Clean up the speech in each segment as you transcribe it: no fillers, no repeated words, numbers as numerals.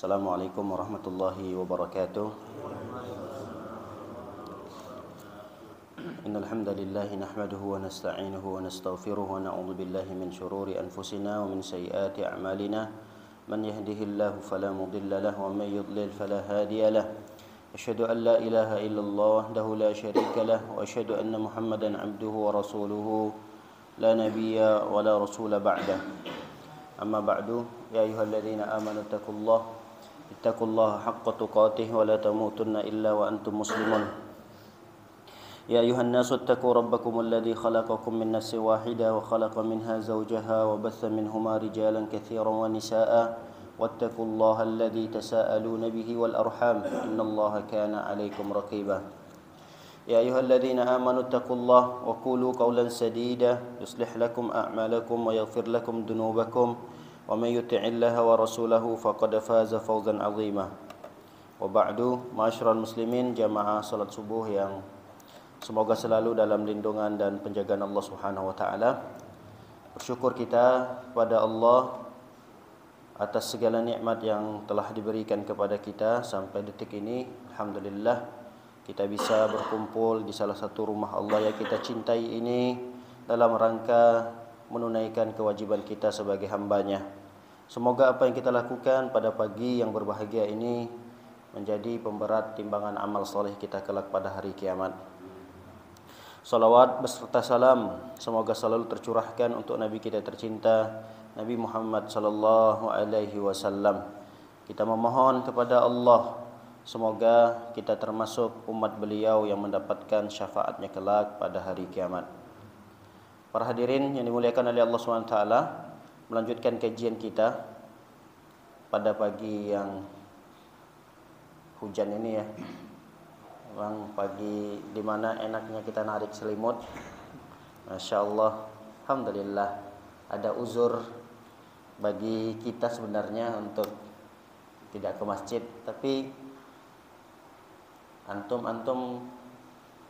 Assalamualaikum warahmatullahi wabarakatuh. Innal hamdalillah nahmaduhu wa nasta'inuhu wa nastaghfiruh wa na'udzu billahi min shururi anfusina wa min sayyiati a'malina. Man yahdihillahu fala mudilla lahu wa man yudlil fala hadiya lahu. Asyhadu an la ilaha illallah wahdahu la syarika lahu wa asyhadu anna Muhammadan 'abduhu wa rasuluhu la nabiyya wa la rasula ba'dah. Amma ba'du, ya ayyuhalladzina amanu ittaqullaha haqqa tuqatih wa la tamutunna illa wa antum muslimun. Ya ayyuhan nasu ittaqu rabbakumul ladzi khalaqakum min nafsin wahidah wa khalaqa minha zawjaha wa batha minhuma rijalan katsiran wa nisaa'a wattaqullaha alladzi tasaaluna bihi wal arham innallaha kana 'alaikum raqiba. Ya ayyuhalladzina amanu ittaqullaha wa qulu qawlan sadida yuslih lakum a'malakum wa yaghfir lakum dhunubakum wa may yuti'illaha wa rasulahu faqad faza fawzan 'azima. Wa ba'du, ma'asyiral muslimin, jamaah salat subuh yang semoga selalu dalam lindungan dan penjagaan Allah Subhanahu wa taala. Bersyukur kita kepada Allah atas segala nikmat yang telah diberikan kepada kita sampai detik ini. Alhamdulillah kita bisa berkumpul di salah satu rumah Allah yang kita cintai ini dalam rangka menunaikan kewajiban kita sebagai hambanya. Semoga apa yang kita lakukan pada pagi yang berbahagia ini menjadi pemberat timbangan amal soleh kita kelak pada hari kiamat. Salawat beserta salam semoga selalu tercurahkan untuk Nabi kita tercinta, Nabi Muhammad sallallahu alaihi wasallam. Kita memohon kepada Allah semoga kita termasuk umat beliau yang mendapatkan syafaatnya kelak pada hari kiamat. Para hadirin yang dimuliakan oleh Allah SWT, melanjutkan kajian kita pada pagi yang hujan ini ya. Memang pagi di mana enaknya kita narik selimut. Masya Allah, alhamdulillah ada uzur bagi kita sebenarnya untuk tidak ke masjid, tapi antum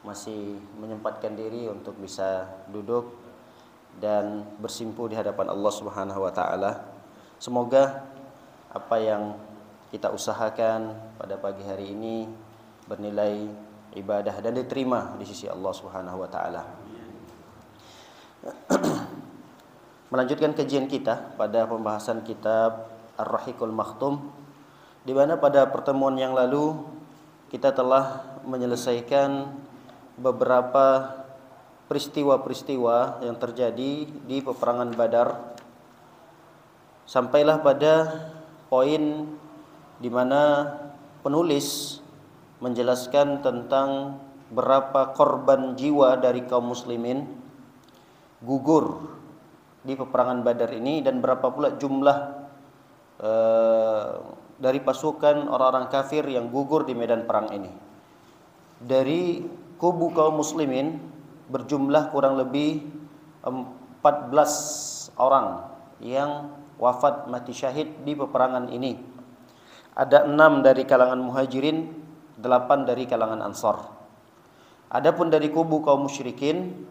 masih menyempatkan diri untuk bisa duduk dan bersimpu di hadapan Allah Subhanahu wa taala. Semoga apa yang kita usahakan pada pagi hari ini bernilai ibadah dan diterima di sisi Allah Subhanahu wa taala. Melanjutkan kajian kita pada pembahasan kitab Ar-Rahiqul Makhtum, di mana pada pertemuan yang lalu kita telah menyelesaikan beberapa peristiwa-peristiwa yang terjadi di peperangan Badar. Sampailah pada poin di mana penulis menjelaskan tentang berapa korban jiwa dari kaum muslimin gugur di peperangan Badar ini dan berapa pula jumlah dari pasukan orang-orang kafir yang gugur di medan perang ini. Dari kubu kaum muslimin berjumlah kurang lebih 14 orang yang wafat mati syahid di peperangan ini. Ada 6 dari kalangan muhajirin, 8 dari kalangan ansar. Adapun dari kubu kaum musyrikin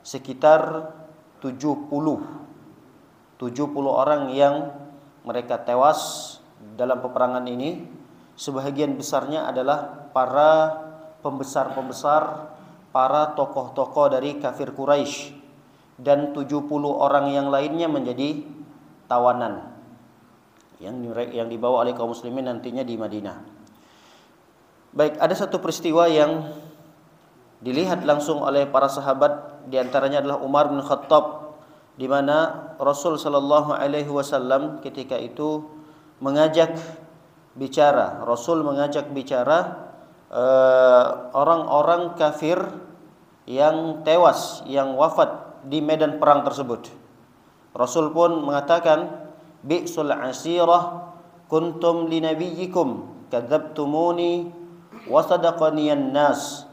sekitar 70 orang yang mereka tewas dalam peperangan ini. Sebahagian besarnya adalah para pembesar-pembesar, para tokoh-tokoh dari kafir Quraisy, dan 70 orang yang lainnya menjadi tawanan yang dibawa oleh kaum muslimin nantinya di Madinah. Baik, ada satu peristiwa yang dilihat langsung oleh para sahabat, di antaranya adalah Umar bin Khattab, di mana Rasul sallallahu alaihi wasallam ketika itu mengajak bicara orang-orang kafir yang tewas, yang wafat di medan perang tersebut. Rasul pun mengatakan, bi'sul asirah kuntum li nabiyyikum kadzabtumuni wa sadaqaniyan nas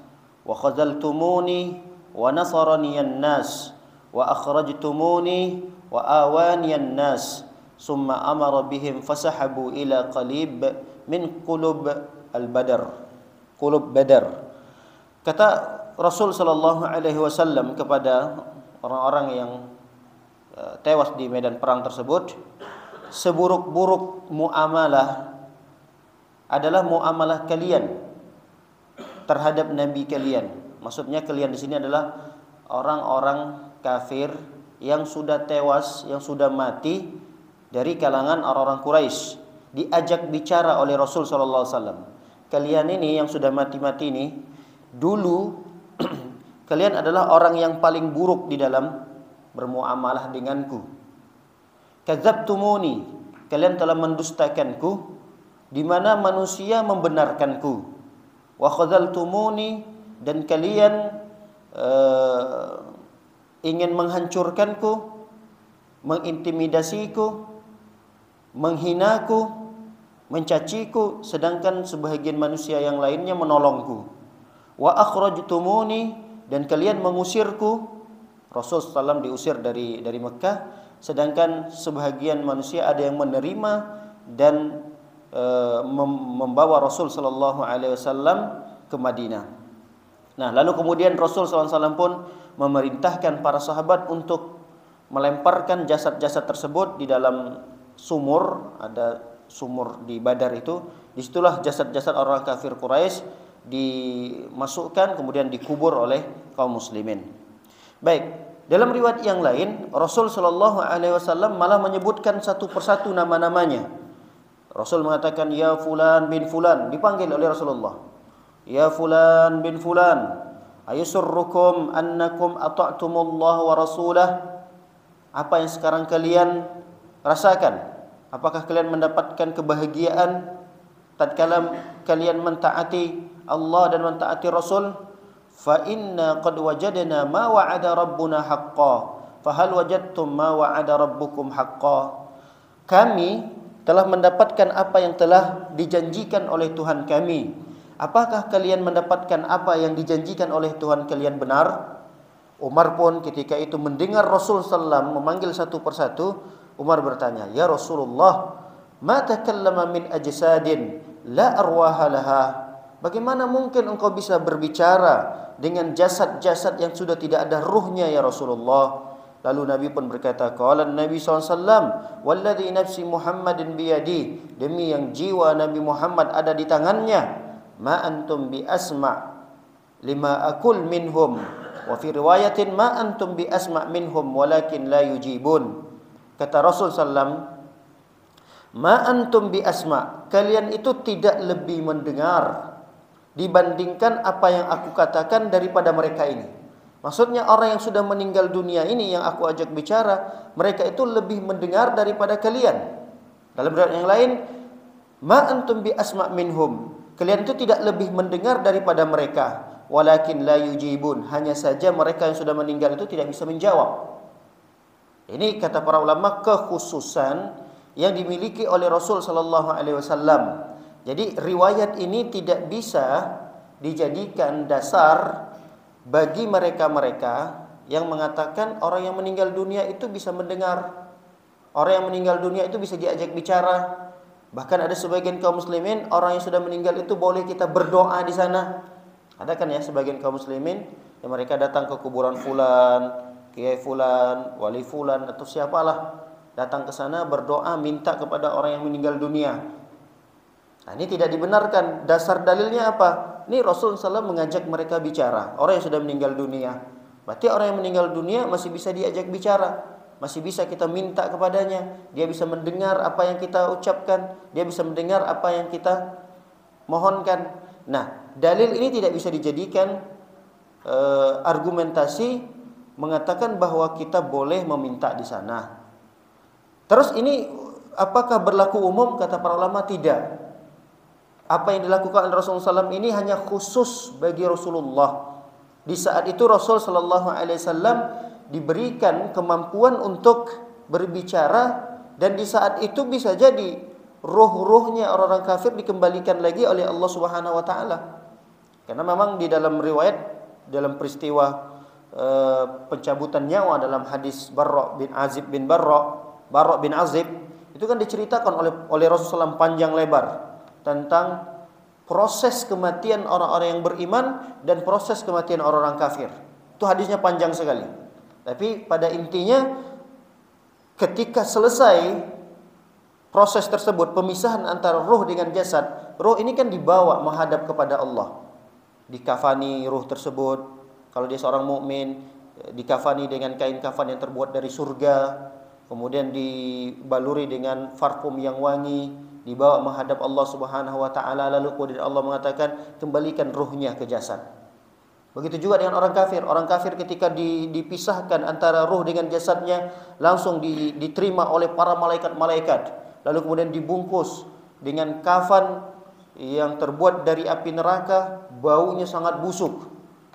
wa khazaltumuni wa nasaraniyan nas wa akhrajtumuni wa awaniyan nas summa amara bihim fasahabu ila qalib min qulub Badar. Kata Rasul sallallahu alaihi wasallam kepada orang-orang yang tewas di medan perang tersebut, seburuk-buruk muamalah adalah muamalah kalian terhadap nabi kalian. Maksudnya kalian di sini adalah orang-orang kafir yang sudah tewas, yang sudah mati dari kalangan orang-orang Quraisy, diajak bicara oleh Rasul sallallahu alaihi wasallam. Kalian ini yang sudah mati-mati ini, dulu kalian adalah orang yang paling buruk di dalam bermuamalah denganku. Kadzabtumuni, kalian telah mendustakanku, di mana manusia membenarkanku. Wa khadzaltumuni, dan kalian ingin menghancurkanku, mengintimidasiku, menghinaku, mencaciku, sedangkan sebahagian manusia yang lainnya menolongku. Wa akhrajtumuni, dan kalian mengusirku. Rasul sallallahu diusir dari Mekah, sedangkan sebahagian manusia ada yang menerima dan membawa Rasul sallallahu alaihi wasallam ke Madinah. Nah, lalu kemudian Rasul sallallahu alaihi wasallam pun memerintahkan para sahabat untuk melemparkan jasad-jasad tersebut di dalam sumur. Ada sumur di Badar itu. Disitulah jasad-jasad orang kafir Quraisy dimasukkan kemudian dikubur oleh kaum muslimin. Baik, dalam riwayat yang lain Rasul sallallahu alaihi wasallam malah menyebutkan satu persatu nama-namanya. Rasul mengatakan ya fulan bin fulan, dipanggil oleh Rasulullah. Ya fulan bin fulan, ayusurrukum annakum ata'tumullah wa rasulah. Apa yang sekarang kalian rasakan? Apakah kalian mendapatkan kebahagiaan tatkala kalian mentaati Allah dan mentaati Rasul? Fa inna qad wajadna ma wa'ada rabbuna haqqan, fa hal wajadtum ma wa'ada rabbukum haqqan. Kami telah mendapatkan apa yang telah dijanjikan oleh Tuhan kami. Apakah kalian mendapatkan apa yang dijanjikan oleh Tuhan kalian benar? Umar pun ketika itu mendengar Rasul sallallahu memanggil satu persatu, Umar bertanya, "Ya Rasulullah, ma takallama min ajsadin la arwaha laha?" Bagaimana mungkin engkau bisa berbicara dengan jasad-jasad yang sudah tidak ada ruhnya ya Rasulullah? Lalu Nabi pun berkata, qala Nabi SAW, walladhi nafsi Muhammadin biyadi, demi yang jiwa Nabi Muhammad ada di tangannya, ma antum bi asma' lima akul minhum, wa fi riwayatin ma antum bi asma' minhum walakin la yujibun. Kata Rasul SAW, ma antum bi asma', kalian itu tidak lebih mendengar dibandingkan apa yang aku katakan daripada mereka ini. Maksudnya orang yang sudah meninggal dunia ini yang aku ajak bicara, mereka itu lebih mendengar daripada kalian. Dalam riwayat yang lain, ma antum bi asma' minhum, kalian itu tidak lebih mendengar daripada mereka, walakin la yujibun, hanya saja mereka yang sudah meninggal itu tidak bisa menjawab. Ini kata para ulama kekhususan yang dimiliki oleh Rasul sallallahu alaihi wasallam. Jadi riwayat ini tidak bisa dijadikan dasar bagi mereka-mereka yang mengatakan orang yang meninggal dunia itu bisa mendengar, orang yang meninggal dunia itu bisa diajak bicara. Bahkan ada sebagian kaum muslimin, orang yang sudah meninggal itu boleh kita berdoa di sana. Ada kan ya sebagian kaum muslimin yang mereka datang ke kuburan fulan, kiai fulan, wali fulan atau siapalah, datang ke sana berdoa minta kepada orang yang meninggal dunia. Nah, ini tidak dibenarkan. Dasar dalilnya apa? Ini Rasul SAW mengajak mereka bicara, orang yang sudah meninggal dunia. Berarti orang yang meninggal dunia masih bisa diajak bicara, masih bisa kita minta kepadanya. Dia bisa mendengar apa yang kita ucapkan, dia bisa mendengar apa yang kita mohonkan. Nah, dalil ini tidak bisa dijadikan argumentasi mengatakan bahwa kita boleh meminta di sana. Terus ini apakah berlaku umum? Kata para ulama tidak. Apa yang dilakukan oleh Rasulullah SAW ini hanya khusus bagi Rasulullah. Di saat itu Rasul SAW diberikan kemampuan untuk berbicara, dan di saat itu bisa jadi ruh-ruhnya orang-orang kafir dikembalikan lagi oleh Allah Subhanahu Wa Taala. Karena memang di dalam riwayat, dalam peristiwa pencabutan nyawa dalam hadis Barra bin Azib itu kan diceritakan oleh Rasulullah SAW panjang lebar tentang proses kematian orang-orang yang beriman dan proses kematian orang-orang kafir. Itu hadisnya panjang sekali. Tapi pada intinya ketika selesai proses tersebut, pemisahan antara ruh dengan jasad, ruh ini kan dibawa menghadap kepada Allah. Dikafani ruh tersebut, kalau dia seorang mukmin, dikafani dengan kain kafan yang terbuat dari surga, kemudian dibaluri dengan parfum yang wangi, dibawa menghadap Allah Subhanahu wa taala, lalu kemudian Allah mengatakan, kembalikan ruhnya ke jasad. Begitu juga dengan orang kafir. Orang kafir ketika dipisahkan antara ruh dengan jasadnya, langsung diterima oleh para malaikat-malaikat, lalu kemudian dibungkus dengan kafan yang terbuat dari api neraka, baunya sangat busuk,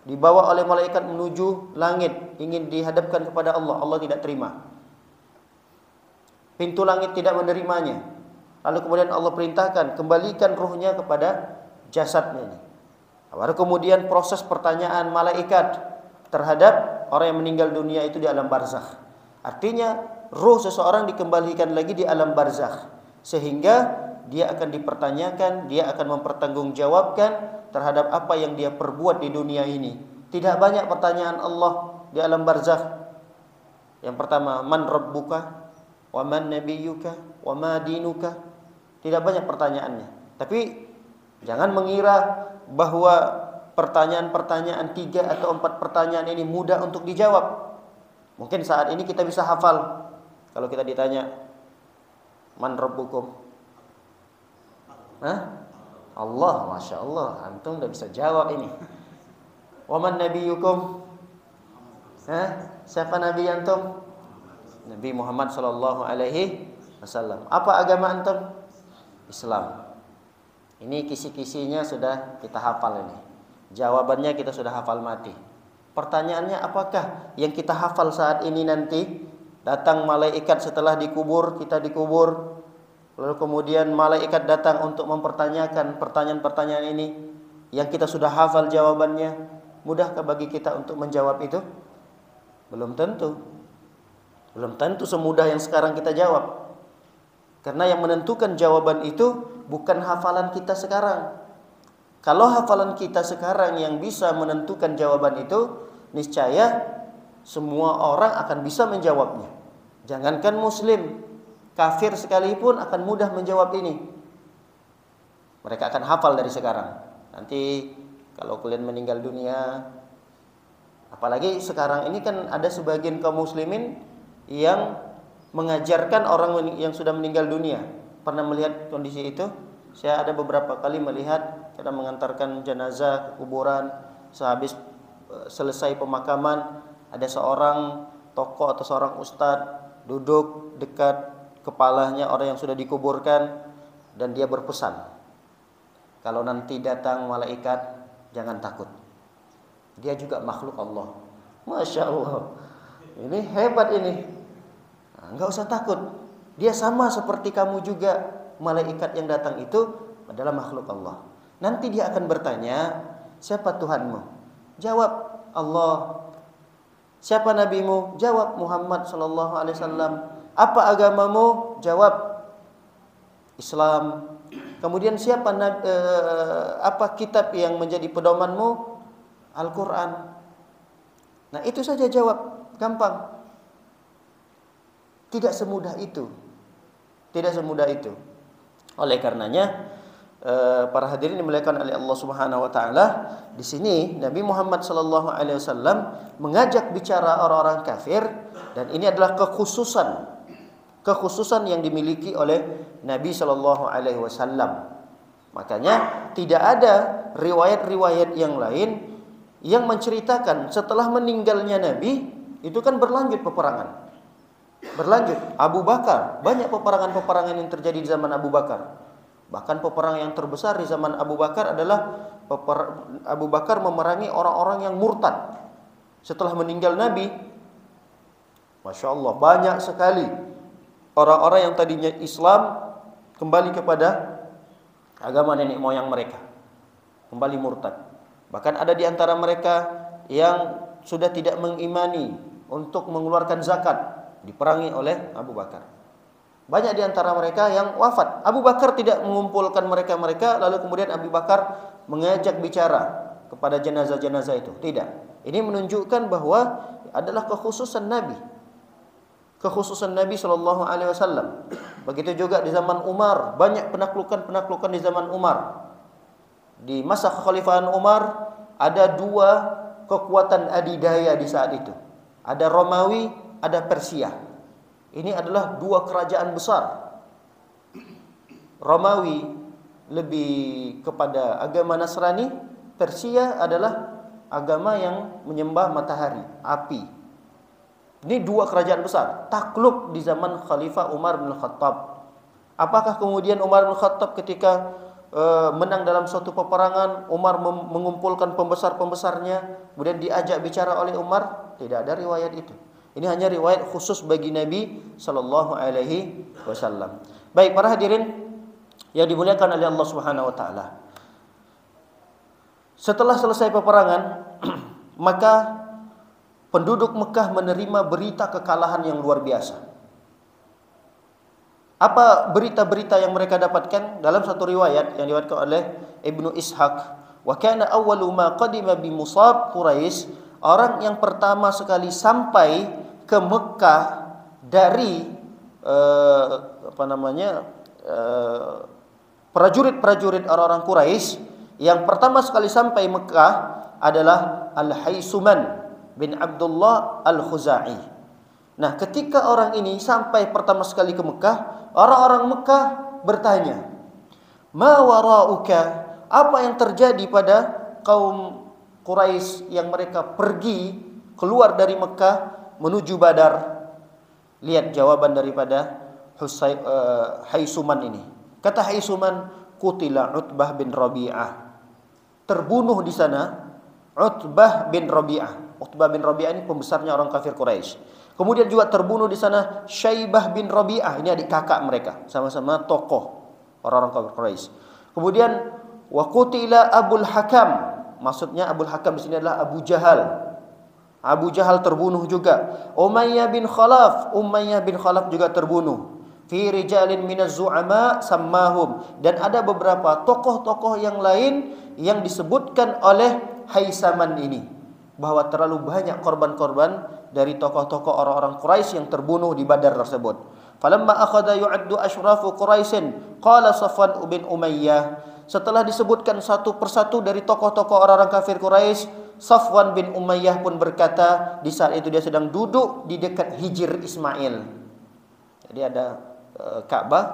dibawa oleh malaikat menuju langit, ingin dihadapkan kepada Allah. Allah tidak terima, pintu langit tidak menerimanya. Lalu kemudian Allah perintahkan, kembalikan ruhnya kepada jasadnya ini. Baru kemudian proses pertanyaan malaikat terhadap orang yang meninggal dunia itu di alam barzakh. Artinya ruh seseorang dikembalikan lagi di alam barzakh, sehingga dia akan dipertanyakan, dia akan mempertanggungjawabkan terhadap apa yang dia perbuat di dunia ini. Tidak banyak pertanyaan Allah di alam barzakh. Yang pertama, man rabbuka wa man nabiyyuka wa ma dinuka. Tidak banyak pertanyaannya. Tapi jangan mengira bahwa pertanyaan-pertanyaan 3 atau 4 pertanyaan ini mudah untuk dijawab. Mungkin saat ini kita bisa hafal. Kalau kita ditanya, man rabbukum? Allah, Masya Allah. Antum udah bisa jawab ini. Wa man nabiyyukum? Siapa nabi antum? Nabi Muhammad sallallahu alaihi wasallam. Apa agama antum? Islam. Ini kisi-kisinya sudah kita hafal ini. Jawabannya kita sudah hafal mati. Pertanyaannya, apakah yang kita hafal saat ini nanti datang malaikat setelah dikubur, kita dikubur, lalu kemudian malaikat datang untuk mempertanyakan pertanyaan-pertanyaan ini yang kita sudah hafal jawabannya, mudahkah bagi kita untuk menjawab itu? Belum tentu. Belum tentu semudah yang sekarang kita jawab. Karena yang menentukan jawaban itu bukan hafalan kita sekarang. Kalau hafalan kita sekarang yang bisa menentukan jawaban itu, niscaya semua orang akan bisa menjawabnya. Jangankan muslim, kafir sekalipun akan mudah menjawab ini. Mereka akan hafal dari sekarang. Nanti kalau kalian meninggal dunia, apalagi sekarang ini kan ada sebagian kaum muslimin yang mengajarkan orang yang sudah meninggal dunia. Pernah melihat kondisi itu? Saya ada beberapa kali melihat, kita mengantarkan jenazah ke kuburan, sehabis selesai pemakaman, ada seorang tokoh atau seorang ustadz duduk dekat kepalanya orang yang sudah dikuburkan, dan dia berpesan, kalau nanti datang malaikat, jangan takut, dia juga makhluk Allah. Masya Allah, ini hebat ini. Enggak usah takut, dia sama seperti kamu juga. Malaikat yang datang itu adalah makhluk Allah. Nanti dia akan bertanya, siapa Tuhanmu? Jawab, Allah. Siapa nabimu? Jawab, Muhammad sallallahu alaihi wasallam. Apa agamamu? Jawab, Islam. Kemudian apa kitab yang menjadi pedomanmu? Al-Quran. Nah, itu saja jawab, gampang. Tidak semudah itu. Tidak semudah itu. Oleh karenanya, para hadirin dimuliakan oleh Allah Subhanahu wa taala, di sini Nabi Muhammad sallallahu alaihi wasallam mengajak bicara orang-orang kafir, dan ini adalah kekhususan yang dimiliki oleh Nabi sallallahu alaihi wasallam. Makanya tidak ada riwayat-riwayat yang lain yang menceritakan setelah meninggalnya Nabi itu kan berlanjut peperangan. Berlanjut, Abu Bakar, banyak peperangan-peperangan yang terjadi di zaman Abu Bakar. Bahkan peperangan yang terbesar di zaman Abu Bakar adalah Abu Bakar memerangi orang-orang yang murtad setelah meninggal Nabi. Masya Allah, banyak sekali orang-orang yang tadinya Islam kembali kepada agama nenek moyang mereka, kembali murtad. Bahkan ada di antara mereka yang sudah tidak mengimani untuk mengeluarkan zakat, diperangi oleh Abu Bakar. Banyak di antara mereka yang wafat. Abu Bakar tidak mengumpulkan mereka-mereka, lalu kemudian Abu Bakar mengajak bicara kepada jenazah-jenazah itu. Tidak. Ini menunjukkan bahwa adalah kekhususan Nabi. Kekhususan Nabi sallallahu alaihi wasallam. Begitu juga di zaman Umar, banyak penaklukan-penaklukan di zaman Umar. Di masa kekhalifahan Umar ada dua kekuatan adidaya di saat itu. Ada Romawi, ada Persia. Ini adalah dua kerajaan besar. Romawi lebih kepada agama Nasrani, Persia adalah agama yang menyembah matahari, api. Ini dua kerajaan besar takluk di zaman Khalifah Umar bin Khattab. Apakah kemudian Umar bin Khattab ketika menang dalam suatu peperangan, Umar mengumpulkan pembesar-pembesarnya, kemudian diajak bicara oleh Umar? Tidak ada riwayat itu. Ini hanya riwayat khusus bagi Nabi sallallahu alaihi wasallam. Baik, para hadirin yang dimuliakan oleh Allah Subhanahu wa taala. Setelah selesai peperangan, maka penduduk Mekah menerima berita kekalahan yang luar biasa. Apa berita-berita yang mereka dapatkan? Dalam satu riwayat yang diriwayatkan oleh Ibnu Ishaq, wa kana awwalu ma qadima bi Musab Quraisy, orang yang pertama sekali sampai ke Mekah dari prajurit-prajurit orang-orang Quraisy, yang pertama sekali sampai Mekah adalah Al-Haisuman bin Abdullah Al-Khuzai. Nah, ketika orang ini sampai pertama sekali ke Mekah, orang-orang Mekah bertanya, "Ma wara'uka?" Apa yang terjadi pada kaum Quraisy yang mereka pergi keluar dari Mekah menuju Badar? Lihat jawaban daripada Haisuman ini. Kata Haisuman, "Qutila Utbah bin Rabi'ah." Terbunuh di sana Utbah bin Rabi'ah. Utbah bin Rabi'ah ini pembesarnya orang kafir Quraisy. Kemudian juga terbunuh di sana Syaibah bin Rabi'ah, ini adik kakak mereka, sama-sama tokoh orang-orang kafir Quraisy. Kemudian wa qutila Abul Hakam, maksudnya Abul Hakam di sini adalah Abu Jahal. Abu Jahal terbunuh juga. Umayyah bin Khalaf juga terbunuh. Fi rijalin minaz zu'ama sammahum, dan ada beberapa tokoh-tokoh yang lain yang disebutkan oleh Haisaman ini, bahwa terlalu banyak korban-korban dari tokoh-tokoh orang-orang Quraisy yang terbunuh di Badar tersebut. Falamma akhadha yu'addu asyrafu Quraisyin qala Safwan bin Umayyah. Setelah disebutkan satu persatu dari tokoh-tokoh orang-orang kafir Quraisy, Safwan bin Umayyah pun berkata, di saat itu dia sedang duduk di dekat Hijr Ismail. Jadi ada Ka'bah,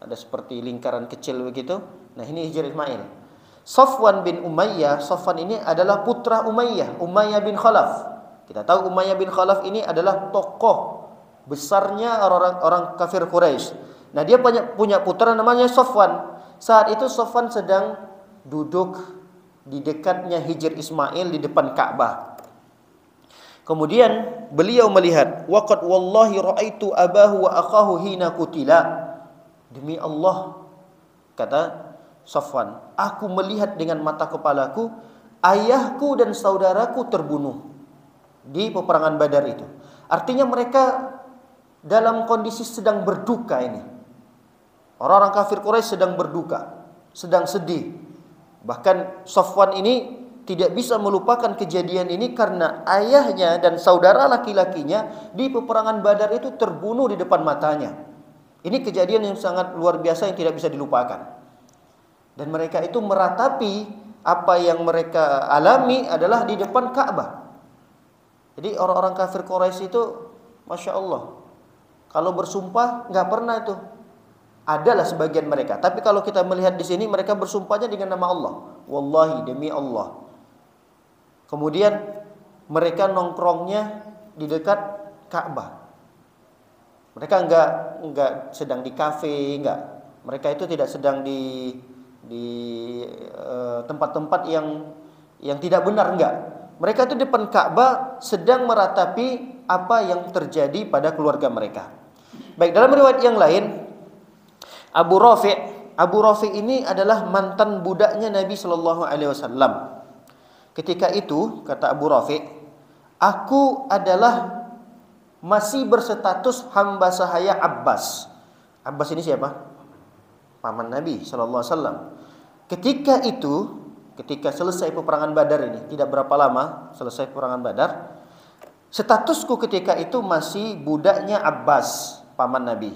ada seperti lingkaran kecil begitu. Nah, ini Hijr Ismail. Safwan bin Umayyah, Safwan ini adalah putra Umayyah, Umayyah bin Khalaf. Kita tahu Umayyah bin Khalaf ini adalah tokoh besarnya orang-orang kafir Quraisy. Nah, dia punya putra namanya Safwan. Saat itu Safwan sedang duduk di dekatnya Hijr Ismail di depan Ka'bah. Kemudian beliau melihat, waqad wallahi ra'aitu abahu wa akhahu hina qutila. Demi Allah, kata Safwan, aku melihat dengan mata kepalaku ayahku dan saudaraku terbunuh di peperangan Badar itu. Artinya mereka dalam kondisi sedang berduka ini. Orang-orang kafir Quraisy sedang berduka, sedang sedih. Bahkan Safwan ini tidak bisa melupakan kejadian ini karena ayahnya dan saudara laki-lakinya di peperangan Badar itu terbunuh di depan matanya. Ini kejadian yang sangat luar biasa yang tidak bisa dilupakan. Dan mereka itu meratapi apa yang mereka alami adalah di depan Ka'bah. Jadi orang-orang kafir Quraisy itu, Masya Allah, kalau bersumpah nggak pernah itu. Adalah sebagian mereka. Tapi kalau kita melihat di sini, mereka bersumpahnya dengan nama Allah. Wallahi, demi Allah. Kemudian mereka nongkrongnya di dekat Ka'bah. Mereka enggak sedang di kafe, enggak. Mereka itu tidak sedang di tempat-tempat yang tidak benar, enggak. Mereka itu di depan Ka'bah sedang meratapi apa yang terjadi pada keluarga mereka. Baik, dalam riwayat yang lain, Abu Rafi ini adalah mantan budaknya Nabi Shallallahu Alaihi Wasallam. Ketika itu, kata Abu Rafi, aku adalah masih berstatus hamba sahaya Abbas. Abbas ini siapa? Paman Nabi Shallallahu Alaihi Wasallam. Ketika itu, ketika selesai peperangan Badar ini, tidak berapa lama selesai peperangan Badar, statusku ketika itu masih budaknya Abbas, paman Nabi.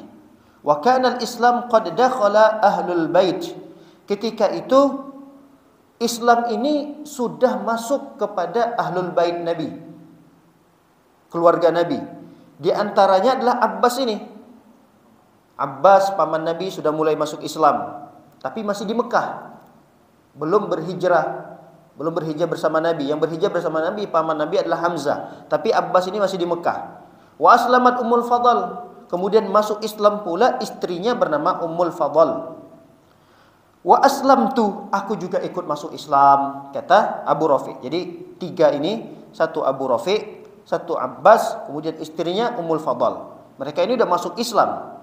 Wa kana al-Islam qad dakhala ahlul bait. Ketika itu Islam ini sudah masuk kepada ahlul bait Nabi, keluarga Nabi. Di antaranya adalah Abbas ini. Abbas paman Nabi sudah mulai masuk Islam, tapi masih di Mekah. Belum berhijrah bersama Nabi. Yang berhijrah bersama Nabi paman Nabi adalah Hamzah, tapi Abbas ini masih di Mekah. Wa aslamat Ummul Fadl. Kemudian masuk Islam pula istrinya bernama Ummul Fadl. Wa aslamtu, aku juga ikut masuk Islam, kata Abu Rafi. Jadi tiga ini, satu Abu Rafi, satu Abbas, kemudian istrinya Ummul Fadl. Mereka ini udah masuk Islam,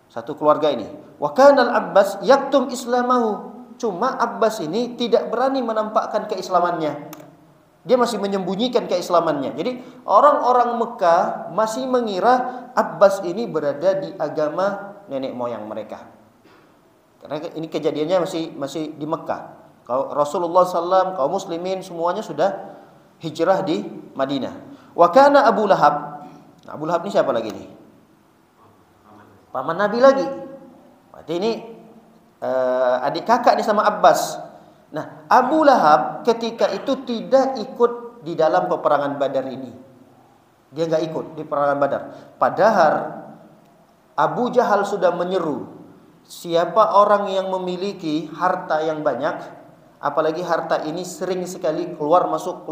satu keluarga ini. Wa kana al-Abbas yaktum islamahu. Cuma Abbas ini tidak berani menampakkan keislamannya. Dia masih menyembunyikan keislamannya. Jadi orang-orang Mekah masih mengira Abbas ini berada di agama nenek moyang mereka. Karena ini kejadiannya masih di Mekah. Kalau Rasulullah SAW, kaum muslimin semuanya sudah hijrah di Madinah. Wa kana Abu Lahab. Nah, Abu Lahab ini siapa lagi nih? Paman Nabi lagi. Berarti ini adik kakak nih sama Abbas. Nah, Abu Lahab ketika itu tidak ikut di dalam peperangan Badar ini. Dia nggak ikut di peperangan Badar. Padahal Abu Jahal sudah menyeru, siapa orang yang memiliki harta yang banyak, apalagi harta ini sering sekali keluar masuk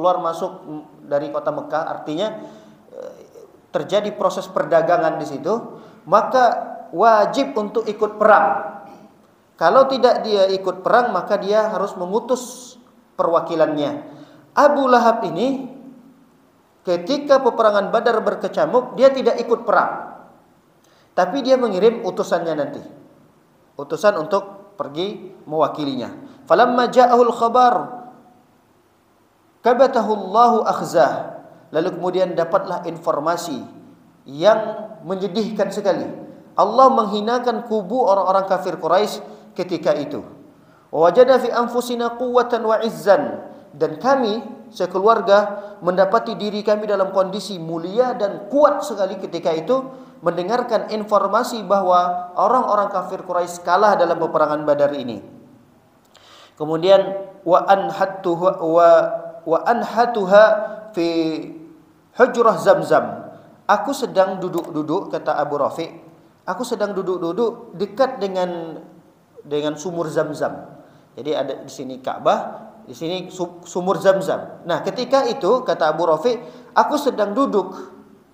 dari kota Mekah, artinya terjadi proses perdagangan di situ, maka wajib untuk ikut perang. Kalau tidak dia ikut perang, maka dia harus mengutus perwakilannya. Abu Lahab ini ketika peperangan Badar berkecamuk, dia tidak ikut perang, tapi dia mengirim utusannya nanti, utusan untuk pergi mewakilinya. Falamma ja'ahul khabar kabatahu Allahu akhzah. Lalu kemudian dapatlah informasi yang menyedihkan sekali. Allah menghinakan kubu orang-orang kafir Quraisy ketika itu. Wajada fi anfusina quwwatan wa izzan, dan kami sekeluarga mendapati diri kami dalam kondisi mulia dan kuat sekali ketika itu mendengarkan informasi bahwa orang-orang kafir Quraisy kalah dalam peperangan Badar ini. Kemudian wa anhatuha fi hujrah Zamzam. Aku sedang duduk-duduk, kata Abu Rafi, aku sedang duduk-duduk dekat dengan sumur Zamzam. Jadi ada di sini Ka'bah, di sini sumur Zamzam. Nah, ketika itu kata Abu Rafi, aku sedang duduk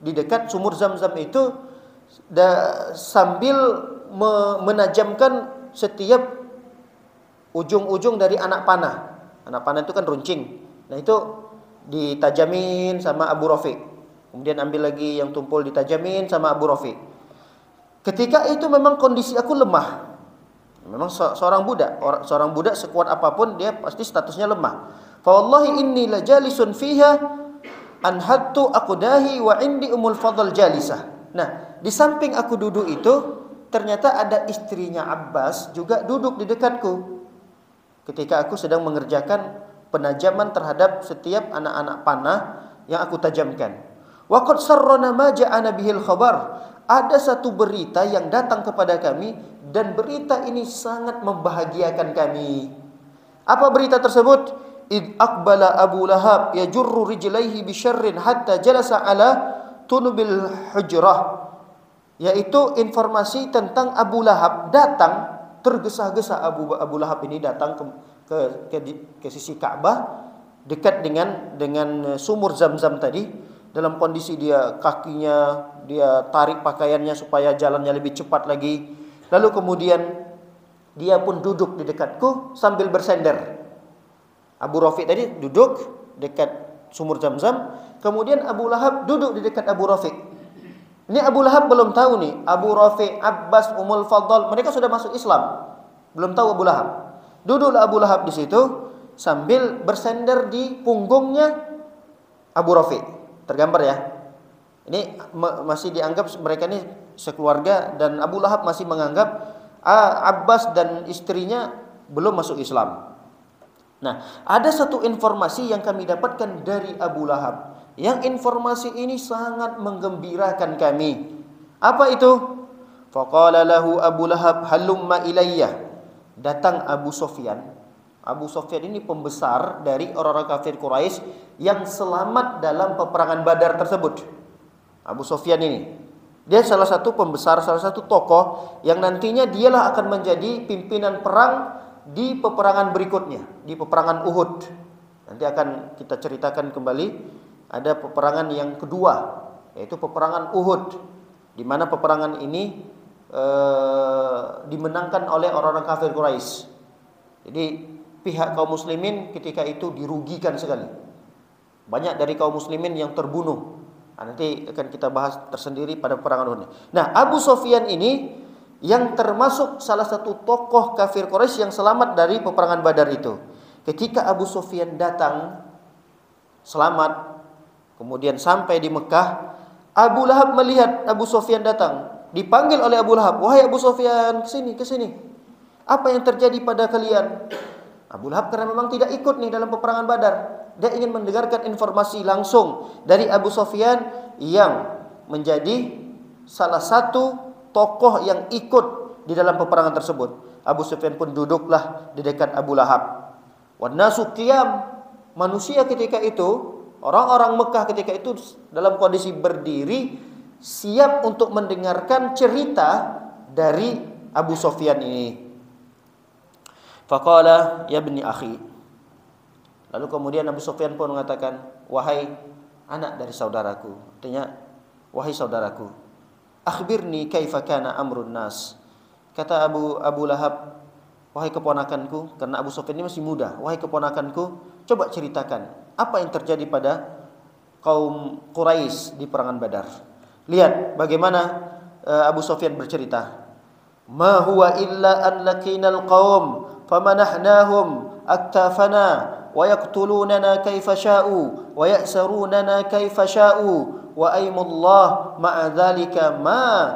di dekat sumur Zamzam itu sambil menajamkan setiap ujung-ujung dari anak panah. Anak panah itu kan runcing. Nah, itu ditajamin sama Abu Rafi. Kemudian ambil lagi yang tumpul, ditajamin sama Abu Rafi. Ketika itu memang kondisi aku lemah. Memang seorang budak sekuat apapun dia pasti statusnya lemah. Fa wallahi inni lajalisun fiha anhattu aqdahi wa indi Ummul Fadl jalisah. Nah, di samping aku duduk itu ternyata ada istrinya Abbas juga duduk di dekatku. Ketika aku sedang mengerjakan penajaman terhadap setiap anak-anak panah yang aku tajamkan. Wa qad sarrana ma ja'ana bihil khabar. Ada satu berita yang datang kepada kami dan berita ini sangat membahagiakan kami. Apa berita tersebut? Id aqbala Abu Lahab yajurru rijlaihi bisyarrin hatta jalasa ala tunubil hujrah. Yaitu informasi tentang Abu Lahab datang, tergesa-gesa Abu Lahab ini datang ke sisi Ka'bah dekat dengan sumur Zamzam tadi, dalam kondisi dia kakinya dia tarik pakaiannya supaya jalannya lebih cepat lagi. Lalu kemudian dia pun duduk di dekatku sambil bersender. Abu Rafi tadi duduk dekat sumur Zamzam, kemudian Abu Lahab duduk di dekat Abu Rafi. Ini Abu Lahab belum tahu nih, Abu Rafi, Abbas, Ummul Fadl, mereka sudah masuk Islam. Belum tahu Abu Lahab. Duduklah Abu Lahab di situ sambil bersender di punggungnya Abu Rafi. Tergambar ya. Ini masih dianggap mereka ini sekeluarga, dan Abu Lahab masih menganggap Abbas dan istrinya belum masuk Islam. Nah, ada satu informasi yang kami dapatkan dari Abu Lahab, yang informasi ini sangat menggembirakan kami. Apa itu? Faqala lahu Abu Lahab halumma ilayya. Datang Abu Sufyan. Abu Sufyan ini pembesar dari orang-orang kafir Quraisy yang selamat dalam peperangan Badar tersebut. Abu Sufyan ini, dia salah satu pembesar, salah satu tokoh yang nantinya dialah akan menjadi pimpinan perang di peperangan berikutnya, di peperangan Uhud. Nanti akan kita ceritakan kembali, ada peperangan yang kedua, yaitu peperangan Uhud, di mana peperangan ini dimenangkan oleh orang-orang kafir Quraisy. Jadi pihak kaum muslimin ketika itu dirugikan sekali. Banyak dari kaum muslimin yang terbunuh. Nanti akan kita bahas tersendiri pada peperangan Uhud. Nah, Abu Sufyan ini yang termasuk salah satu tokoh kafir Quraisy yang selamat dari peperangan Badar itu. Ketika Abu Sufyan datang selamat, kemudian sampai di Mekah, Abu Lahab melihat Abu Sufyan datang, dipanggil oleh Abu Lahab, "Wahai Abu Sufyan, ke sini. Apa yang terjadi pada kalian?" Abu Lahab karena memang tidak ikut nih dalam peperangan Badar. Dia ingin mendengarkan informasi langsung dari Abu Sufyan yang menjadi salah satu tokoh yang ikut di dalam peperangan tersebut. Abu Sufyan pun duduklah di dekat Abu Lahab. Wan nasu qiyam. Manusia ketika itu, orang-orang Mekah ketika itu dalam kondisi berdiri, siap untuk mendengarkan cerita dari Abu Sufyan ini. Faqala ya bani akhi. Lalu kemudian Abu Sufyan pun mengatakan, "Wahai anak dari saudaraku." Artinya, "Wahai saudaraku, akhbirni kaifa kana amrun nas." Kata Abu Lahab, "Wahai keponakanku," karena Abu Sufyan ini masih muda, "Wahai keponakanku, coba ceritakan apa yang terjadi pada kaum Quraisy di peperangan Badar." Lihat bagaimana Abu Sufyan bercerita. "Ma huwa illa an lakinal qaum famanahnahum aktafana wa yaqtulunana kaifa sya'u wa ya'sarunana kaifa sya'u wa aymullah ma'a dzalika ma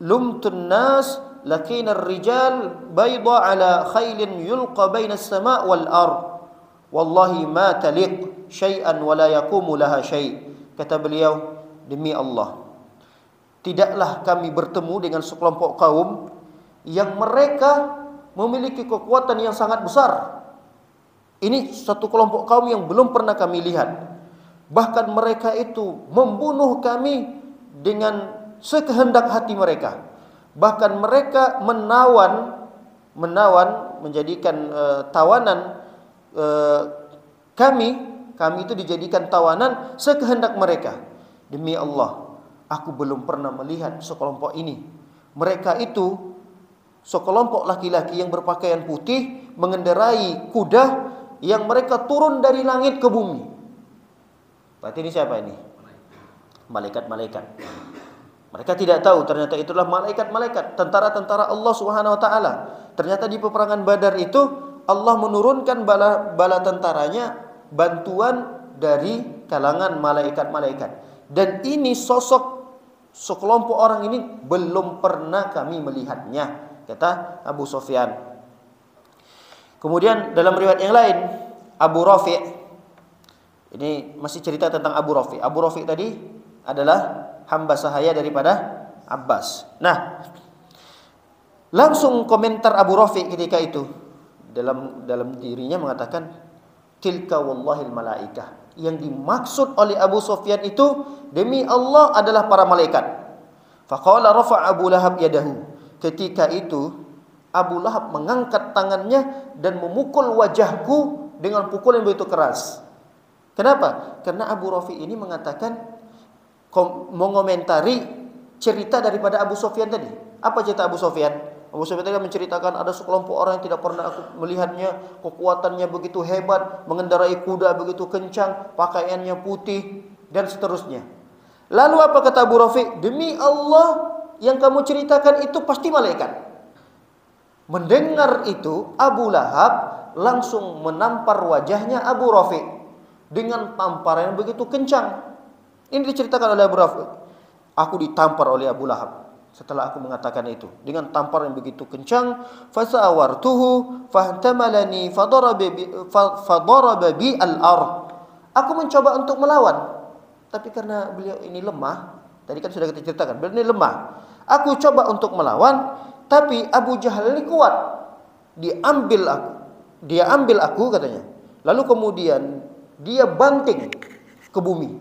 lumtun nas lakinar rijal bayda ala khailin yulqa bainas sama' wal ard wallahi ma taliq syai'an wa la yaqumu laha syai'." Kata beliau, "Demi Allah, tidaklah kami bertemu dengan sekelompok kaum yang mereka memiliki kekuatan yang sangat besar. Ini satu kelompok kaum yang belum pernah kami lihat. Bahkan mereka itu membunuh kami dengan sekehendak hati mereka. Bahkan mereka menawan menjadikan tawanan kami itu dijadikan tawanan sekehendak mereka. Demi Allah, aku belum pernah melihat sekelompok ini. Mereka itu sekelompok laki-laki yang berpakaian putih mengendarai kuda yang mereka turun dari langit ke bumi." Berarti ini siapa ini? Malaikat-malaikat. Mereka tidak tahu ternyata itulah malaikat-malaikat, tentara-tentara Allah Subhanahu wa taala. Ternyata di peperangan Badar itu Allah menurunkan bala tentaranya bantuan dari kalangan malaikat-malaikat. Dan ini sosok sekelompok orang ini belum pernah kami melihatnya, kata Abu Sufyan. Kemudian dalam riwayat yang lain, Abu Rafi', ini masih cerita tentang Abu Rafi'. Abu Rafi' tadi adalah hamba sahaya daripada Abbas. Nah, langsung komentar Abu Rafi' ketika itu dalam dirinya mengatakan, "Tilka wallahil malaikah." Yang dimaksud oleh Abu Sufyan itu demi Allah adalah para malaikat. Faqala rafa Abu Lahab yadahu. Ketika itu Abu Lahab mengangkat tangannya dan memukul wajahku dengan pukulan yang begitu keras. Kenapa? Karena Abu Rafi ini mengatakan mengomentari cerita daripada Abu Sufyan tadi. Apa cerita Abu Sufyan? Abu Sufyan tadi menceritakan ada sekelompok orang yang tidak pernah aku melihatnya, kekuatannya begitu hebat, mengendarai kuda begitu kencang, pakaiannya putih dan seterusnya. Lalu apa kata Abu Rafi? "Demi Allah, yang kamu ceritakan itu pasti malaikat." Mendengar itu, Abu Lahab langsung menampar wajahnya Abu Rafi dengan tamparan yang begitu kencang. Ini diceritakan oleh Abu Rafi. "Aku ditampar oleh Abu Lahab setelah aku mengatakan itu dengan tamparan yang begitu kencang. Fasawartuhu fahtamalani fadaraba bi al-ard." Aku mencoba untuk melawan, tapi karena beliau ini lemah, Tadi kan sudah kita ceritakan, beliau ini lemah. Aku coba untuk melawan, tapi Abu Jahal ini kuat. Dia ambil aku katanya. Lalu kemudian dia banting ke bumi.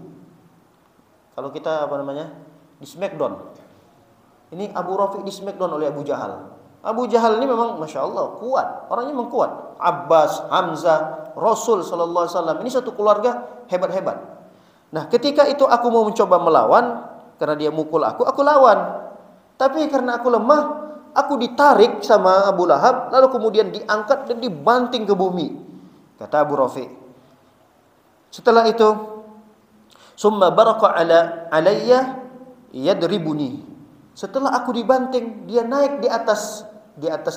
Kalau kita di smackdown. Ini Abu Rafiq di smackdown oleh Abu Jahal. Abu Jahal ini memang Masya Allah kuat. Orangnya memang kuat. Abbas, Hamzah, Rasul Sallallahu Alaihi Wasallam. Ini satu keluarga hebat-hebat. Nah ketika itu aku mau mencoba melawan, karena dia mukul aku lawan. Tapi karena aku lemah, aku ditarik sama Abu Lahab, lalu kemudian diangkat dan dibanting ke bumi. Kata Abu Rafiq. Setelah itu, summa baraka alayya yadribuni. Setelah aku dibanting, dia naik di atas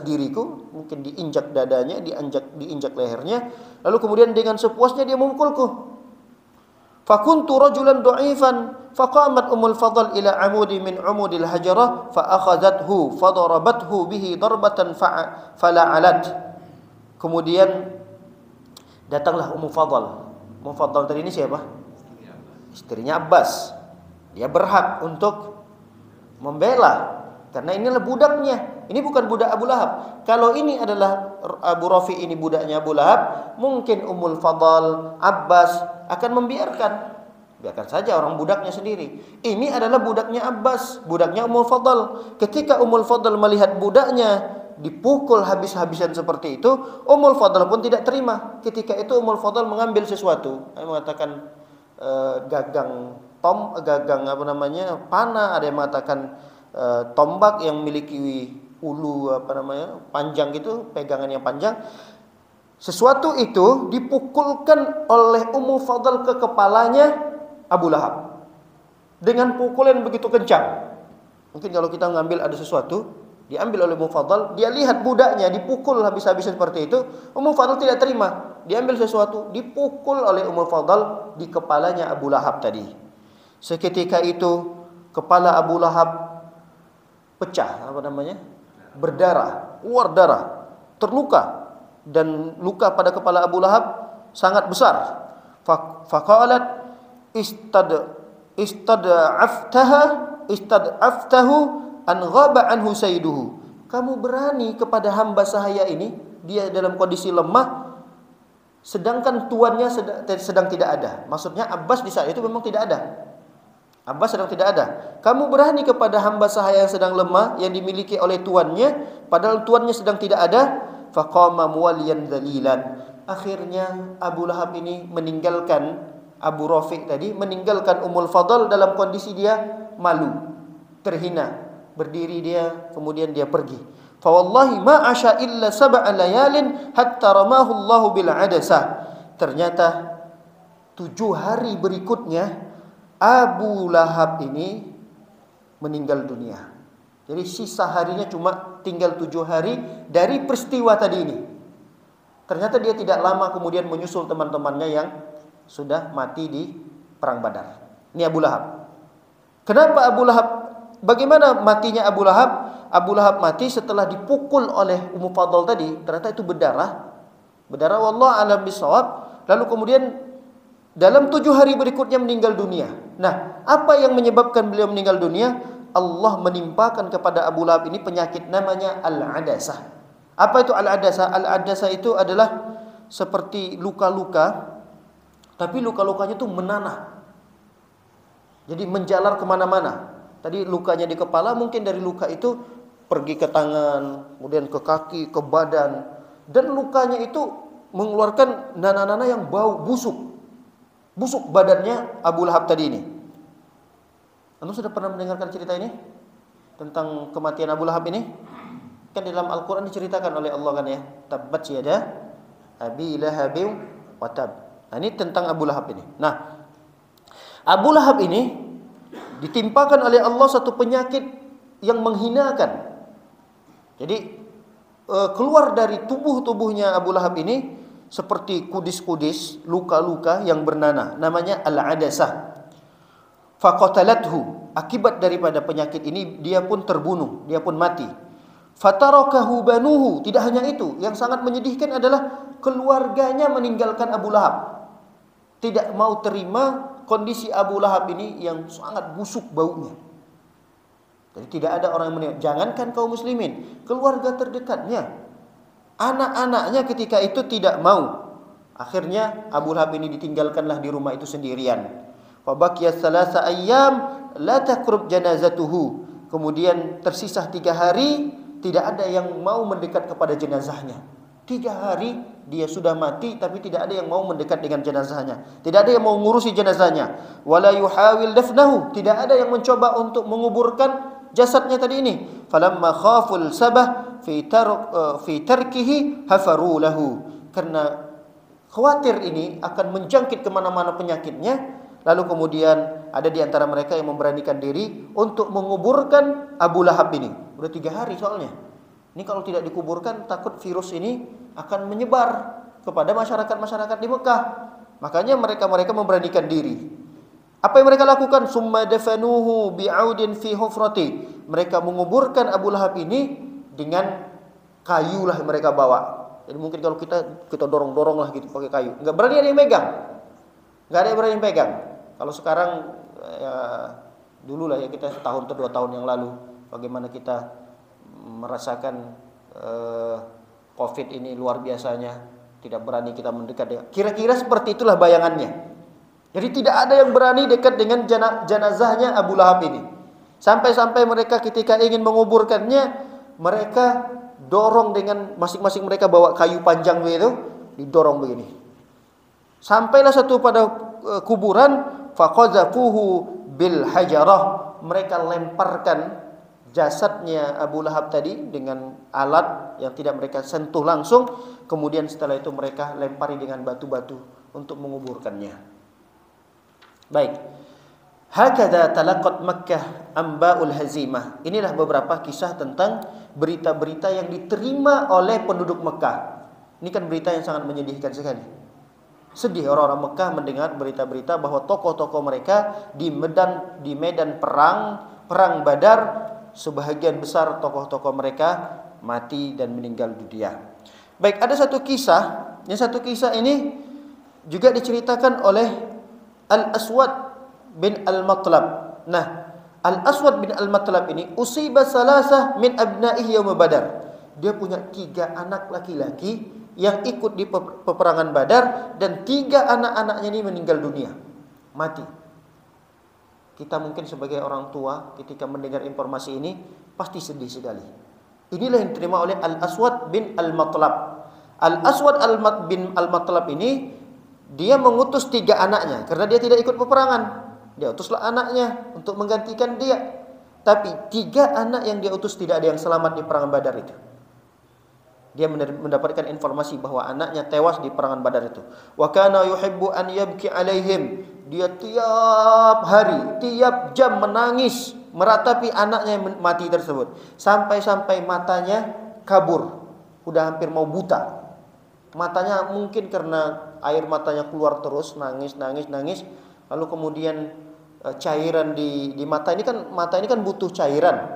diriku, mungkin diinjak dadanya, diinjak lehernya, lalu kemudian dengan sepuasnya dia memukulku. Fakuntu rajulan dha'ifan faqamat Ummul Fadl ila amudi min umudil hajarah fa akhadhathu fadarabathu bihi darbatan fala'alat. Kemudian datanglah Ummu Fadl. Ummu Fadl tadi ini siapa? Istrinya Abbas. Dia berhak untuk membela karena inilah budaknya. Ini bukan budak Abu Lahab. Kalau ini adalah Abu Rafi, ini budaknya Abu Lahab, mungkin Ummul Fadl, Abbas akan membiarkan. Biarkan saja orang budaknya sendiri. Ini adalah budaknya Abbas, budaknya Ummul Fadl. Ketika Ummul Fadl melihat budaknya dipukul habis-habisan seperti itu, Ummul Fadl pun tidak terima. Ketika itu Ummul Fadl mengambil sesuatu, mengatakan panah, ada yang mengatakan tombak yang memiliki ulu panjang gitu, pegangan yang panjang. Sesuatu itu dipukulkan oleh Ummu Fadl ke kepalanya Abu Lahab dengan pukulan begitu kencang. Mungkin kalau kita ngambil ada sesuatu, diambil oleh Ummu Fadl, dia lihat budaknya dipukul habis-habisan seperti itu, Ummu Fadl tidak terima. Diambil sesuatu, dipukul oleh Ummu Fadl di kepalanya Abu Lahab tadi. Seketika itu kepala Abu Lahab pecah, berdarah, keluar darah, terluka, dan luka pada kepala Abu Lahab sangat besar. Faqalat istad'aftahu an ghaba anhu sayyiduhu. Kamu berani kepada hamba sahaya ini, dia dalam kondisi lemah, sedangkan tuannya sedang tidak ada. Maksudnya Abbas di saat itu memang tidak ada. Abbas sedang tidak ada. Kamu berani kepada hamba sahaya yang sedang lemah, yang dimiliki oleh tuannya, padahal tuannya sedang tidak ada. Faqama muwaliyan dzalilan. Akhirnya Abu Lahab ini meninggalkan Abu Rafiq tadi, meninggalkan Ummul Fadl dalam kondisi dia malu, terhina. Berdiri dia, kemudian dia pergi. Fa wallahi ma asha illa sab'a layalin hatta ramahu Allah bil adasah. Ternyata 7 hari berikutnya Abu Lahab ini meninggal dunia. Jadi sisa harinya cuma tinggal 7 hari dari peristiwa tadi ini. Ternyata dia tidak lama kemudian menyusul teman-temannya yang sudah mati di perang Badar. Ini Abu Lahab. Kenapa Abu Lahab? Bagaimana matinya Abu Lahab? Abu Lahab mati setelah dipukul oleh Ummu Fadl tadi. Ternyata itu berdarah. Berdarah, wallahu a'lam bishawab. Lalu kemudian dalam 7 hari berikutnya meninggal dunia. Nah, apa yang menyebabkan beliau meninggal dunia? Allah menimpakan kepada Abu Lahab ini penyakit namanya al-adasah. Apa itu al-adasah? Al-adasah itu adalah seperti luka-luka, tapi luka-lukanya itu menanah. Jadi menjalar kemana-mana. Tadi lukanya di kepala, mungkin dari luka itu pergi ke tangan, kemudian ke kaki, ke badan. Dan lukanya itu mengeluarkan nanah-nanah yang bau busuk. Busuk badannya Abu Lahab tadi ini. Anda sudah pernah mendengarkan cerita ini? Tentang kematian Abu Lahab ini? Kan di dalam Al-Quran diceritakan oleh Allah kan ya. Tabbat yada Abi Lahabin wa tab. Nah, ini tentang Abu Lahab ini. Nah, Abu Lahab ini ditimpakan oleh Allah satu penyakit yang menghinakan. Jadi keluar dari tubuhnya Abu Lahab ini seperti kudis-kudis, luka-luka yang bernanah, namanya al-adasah. Faqatalathu, akibat daripada penyakit ini dia pun terbunuh, dia pun mati. Fatarakahu banuhu, tidak hanya itu, yang sangat menyedihkan adalah keluarganya meninggalkan Abu Lahab. Tidak mau terima kondisi Abu Lahab ini yang sangat busuk baunya. Jadi tidak ada orang yang meninggal. Jangankan kaum muslimin, keluarga terdekatnya, anak-anaknya ketika itu tidak mau. Akhirnya Abu Lahab ini ditinggalkanlah di rumah itu sendirian. Fa baqiya 3 ayyam la taqrub janazatuhu. Kemudian tersisa 3 hari, tidak ada yang mau mendekat kepada jenazahnya. 3 hari dia sudah mati, tapi tidak ada yang mau mendekat dengan jenazahnya. Tidak ada yang mau mengurusi jenazahnya. Wala yuhawil dafnahu. Tidak ada yang mencoba untuk menguburkan jasadnya tadi ini. Falamma khaful sabah fi tarkihi hafaru lahu. Karena khawatir ini akan menjangkit kemana-mana penyakitnya. Lalu kemudian ada di antara mereka yang memberanikan diri untuk menguburkan Abu Lahab ini. Udah 3 hari soalnya. Ini kalau tidak dikuburkan takut virus ini akan menyebar kepada masyarakat-masyarakat di Mekah. Makanya mereka memberanikan diri. Apa yang mereka lakukan? Summa dafanuhu bi'audin fi hufrati. Mereka menguburkan Abu Lahab ini dengan kayu lah yang mereka bawa. Jadi mungkin kalau kita dorong-dorong lah gitu pakai kayu. Enggak berani ada yang megang. Enggak ada yang berani pegang. Kalau sekarang ya dulu lah ya, kita setahun atau 2 tahun yang lalu bagaimana kita merasakan Covid ini luar biasanya, tidak berani kita mendekat. Kira-kira seperti itulah bayangannya. Jadi tidak ada yang berani dekat dengan jenazahnya Abu Lahab ini. Sampai-sampai mereka ketika ingin menguburkannya, mereka dorong dengan masing-masing mereka bawa kayu panjang begitu, didorong begini. Sampailah satu pada kuburan, faqadzafuhu bil hajarah. Mereka lemparkan jasadnya Abu Lahab tadi dengan alat yang tidak mereka sentuh langsung. Kemudian setelah itu mereka lempari dengan batu-batu untuk menguburkannya. Baik. Hakadha talaqat Makkah amba'ul hazimah. Inilah beberapa kisah tentang berita-berita yang diterima oleh penduduk Mekah. Ini kan berita yang sangat menyedihkan sekali. Sedih orang-orang Mekah mendengar berita-berita bahwa tokoh-tokoh mereka di medan perang Badar, sebahagian besar tokoh-tokoh mereka mati dan meninggal dunia. Baik, ada satu kisah. Yang satu kisah ini juga diceritakan oleh Al-Aswad bin Al-Matlab. Nah, Al-Aswad bin Al-Matlab ini usiba salasah min abna'ihi yaum Badar. Dia punya 3 anak laki-laki yang ikut di peperangan Badar, dan 3 anak-anaknya ini meninggal dunia, mati. Kita mungkin sebagai orang tua ketika mendengar informasi ini pasti sedih sekali. Inilah yang diterima oleh Al-Aswad bin Al-Matlab. Al-Aswad bin Al-Matlab ini dia mengutus 3 anaknya karena dia tidak ikut peperangan. Dia utuslah anaknya untuk menggantikan dia. Tapi 3 anak yang dia utus tidak ada yang selamat di perang Badar itu. Dia mendapatkan informasi bahwa anaknya tewas di perangan Badar itu. Wa kana yuhibbu an yabki alaihim. Dia tiap hari, tiap jam menangis meratapi anaknya yang mati tersebut. Sampai-sampai matanya kabur. Udah hampir mau buta. Matanya mungkin karena air matanya keluar terus, nangis. Lalu kemudian cairan di mata ini kan butuh cairan.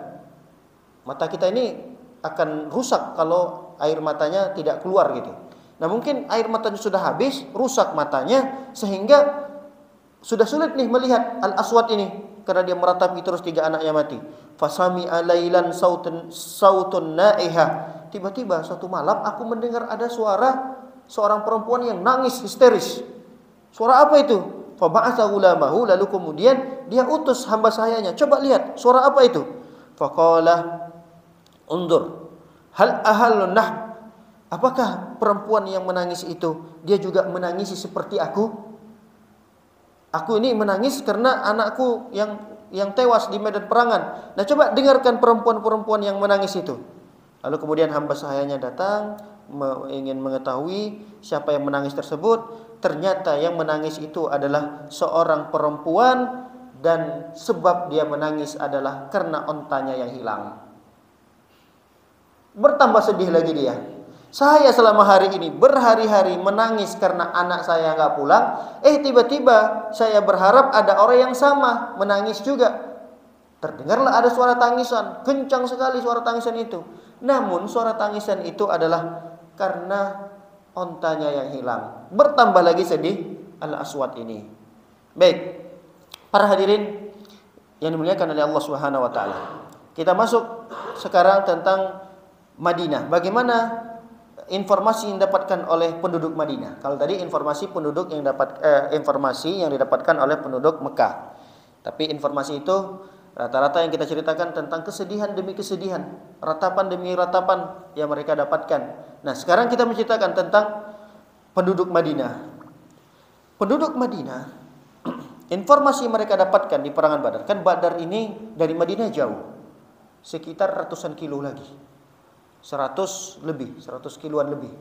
Mata kita ini akan rusak kalau air matanya tidak keluar gitu. Nah, mungkin air matanya sudah habis, rusak matanya sehingga sudah sulit nih melihat Al-Aswad ini karena dia meratapi terus 3 anaknya mati. Fasami alailan sautun na'iha. Tiba-tiba suatu malam aku mendengar ada suara seorang perempuan yang nangis histeris. Suara apa itu? Fa ba'atha gulamahu, lalu kemudian dia utus hamba sahayanya, coba lihat suara apa itu. Faqala undur hal ahalun nah, apakah perempuan yang menangis itu dia juga menangisi seperti aku? Aku ini menangis karena anakku yang tewas di medan perangan. Nah, coba dengarkan perempuan-perempuan yang menangis itu. Lalu kemudian hamba sahayanya datang ingin mengetahui siapa yang menangis tersebut. Ternyata yang menangis itu adalah seorang perempuan, dan sebab dia menangis adalah karena ontanya yang hilang. Bertambah sedih lagi dia. Saya selama hari ini berhari-hari menangis karena anak saya nggak pulang. Tiba-tiba saya berharap ada orang yang sama menangis juga. Terdengarlah ada suara tangisan, kencang sekali suara tangisan itu. Namun suara tangisan itu adalah karena ontanya yang hilang. Bertambah lagi sedih Al-Aswad ini. Baik. Para hadirin yang dimuliakan oleh Allah Subhanahu wa taala. Kita masuk sekarang tentang Madinah. Bagaimana informasi yang didapatkan oleh penduduk Madinah? Kalau tadi informasi yang didapatkan oleh penduduk Mekah. Tapi informasi itu rata-rata yang kita ceritakan tentang kesedihan demi kesedihan, ratapan demi ratapan yang mereka dapatkan. Nah, sekarang kita menceritakan tentang penduduk Madinah. Penduduk Madinah, informasi yang mereka dapatkan di perangan Badar. Kan Badar ini dari Madinah jauh, sekitar ratusan kilo lagi, 100 kiloan lebih.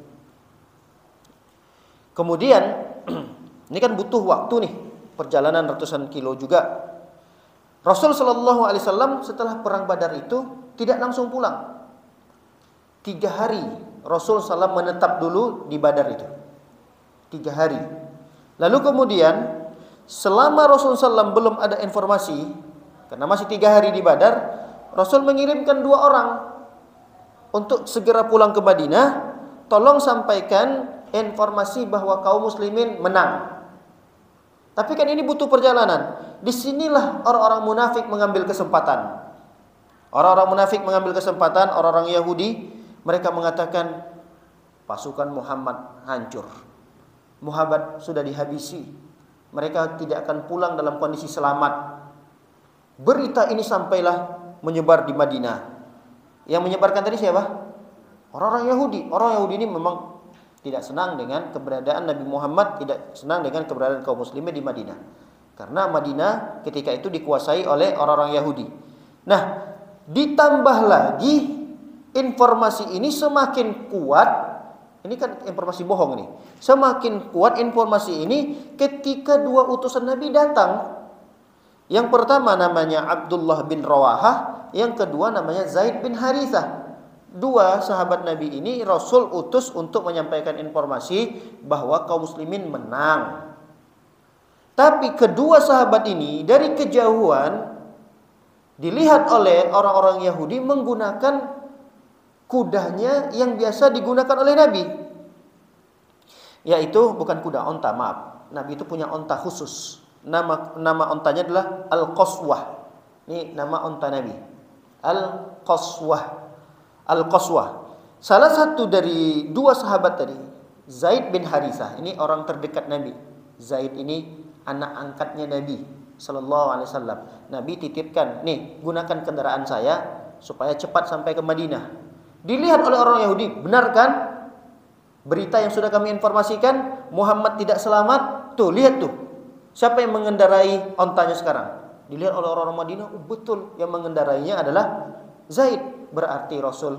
Kemudian ini kan butuh waktu nih, perjalanan ratusan kilo juga. Rasul Shallallahu Alaihi Wasallam setelah perang Badar itu tidak langsung pulang. 3 hari Rasul SAW menetap dulu di Badar itu. 3 hari. Lalu kemudian selama Rasul SAW belum ada informasi, karena masih 3 hari di Badar, Rasul mengirimkan 2 orang untuk segera pulang ke Madinah. Tolong sampaikan informasi bahwa kaum muslimin menang. Tapi kan ini butuh perjalanan. Disinilah orang-orang munafik mengambil kesempatan. Orang-orang munafik mengambil kesempatan, orang-orang Yahudi, mereka mengatakan pasukan Muhammad hancur. Muhammad sudah dihabisi. Mereka tidak akan pulang dalam kondisi selamat. Berita ini sampailah menyebar di Madinah. Yang menyebarkan tadi siapa? Orang-orang Yahudi. Orang Yahudi ini memang tidak senang dengan keberadaan Nabi Muhammad, tidak senang dengan keberadaan kaum muslimin di Madinah. Karena Madinah ketika itu dikuasai oleh orang-orang Yahudi. Nah, ditambah lagi informasi ini semakin kuat. Ini kan informasi bohong nih. Semakin kuat informasi ini ketika 2 utusan Nabi datang. Yang pertama namanya Abdullah bin Rawahah, yang kedua namanya Zaid bin Harithah. 2 sahabat Nabi ini Rasul utus untuk menyampaikan informasi bahwa kaum muslimin menang. Tapi kedua sahabat ini dari kejauhan dilihat oleh orang-orang Yahudi menggunakan kudanya yang biasa digunakan oleh Nabi. Yaitu bukan kuda, onta, maaf. Nabi itu punya onta khusus. Nama ontanya adalah Al-Qaswah. Ini nama onta Nabi. Al-Qaswah. Salah satu dari 2 sahabat tadi, Zaid bin Harithah, ini orang terdekat Nabi. Zaid ini anak angkatnya Nabi sallallahu alaihi wasallam. Nabi titipkan, "Nih, gunakan kendaraan saya supaya cepat sampai ke Madinah." Dilihat oleh orang Yahudi, benar kan? Berita yang sudah kami informasikan, Muhammad tidak selamat. Tuh, lihat tuh. Siapa yang mengendarai ontanya sekarang? Dilihat oleh orang-orang Madinah, betul yang mengendarainya adalah Zaid. Berarti Rasul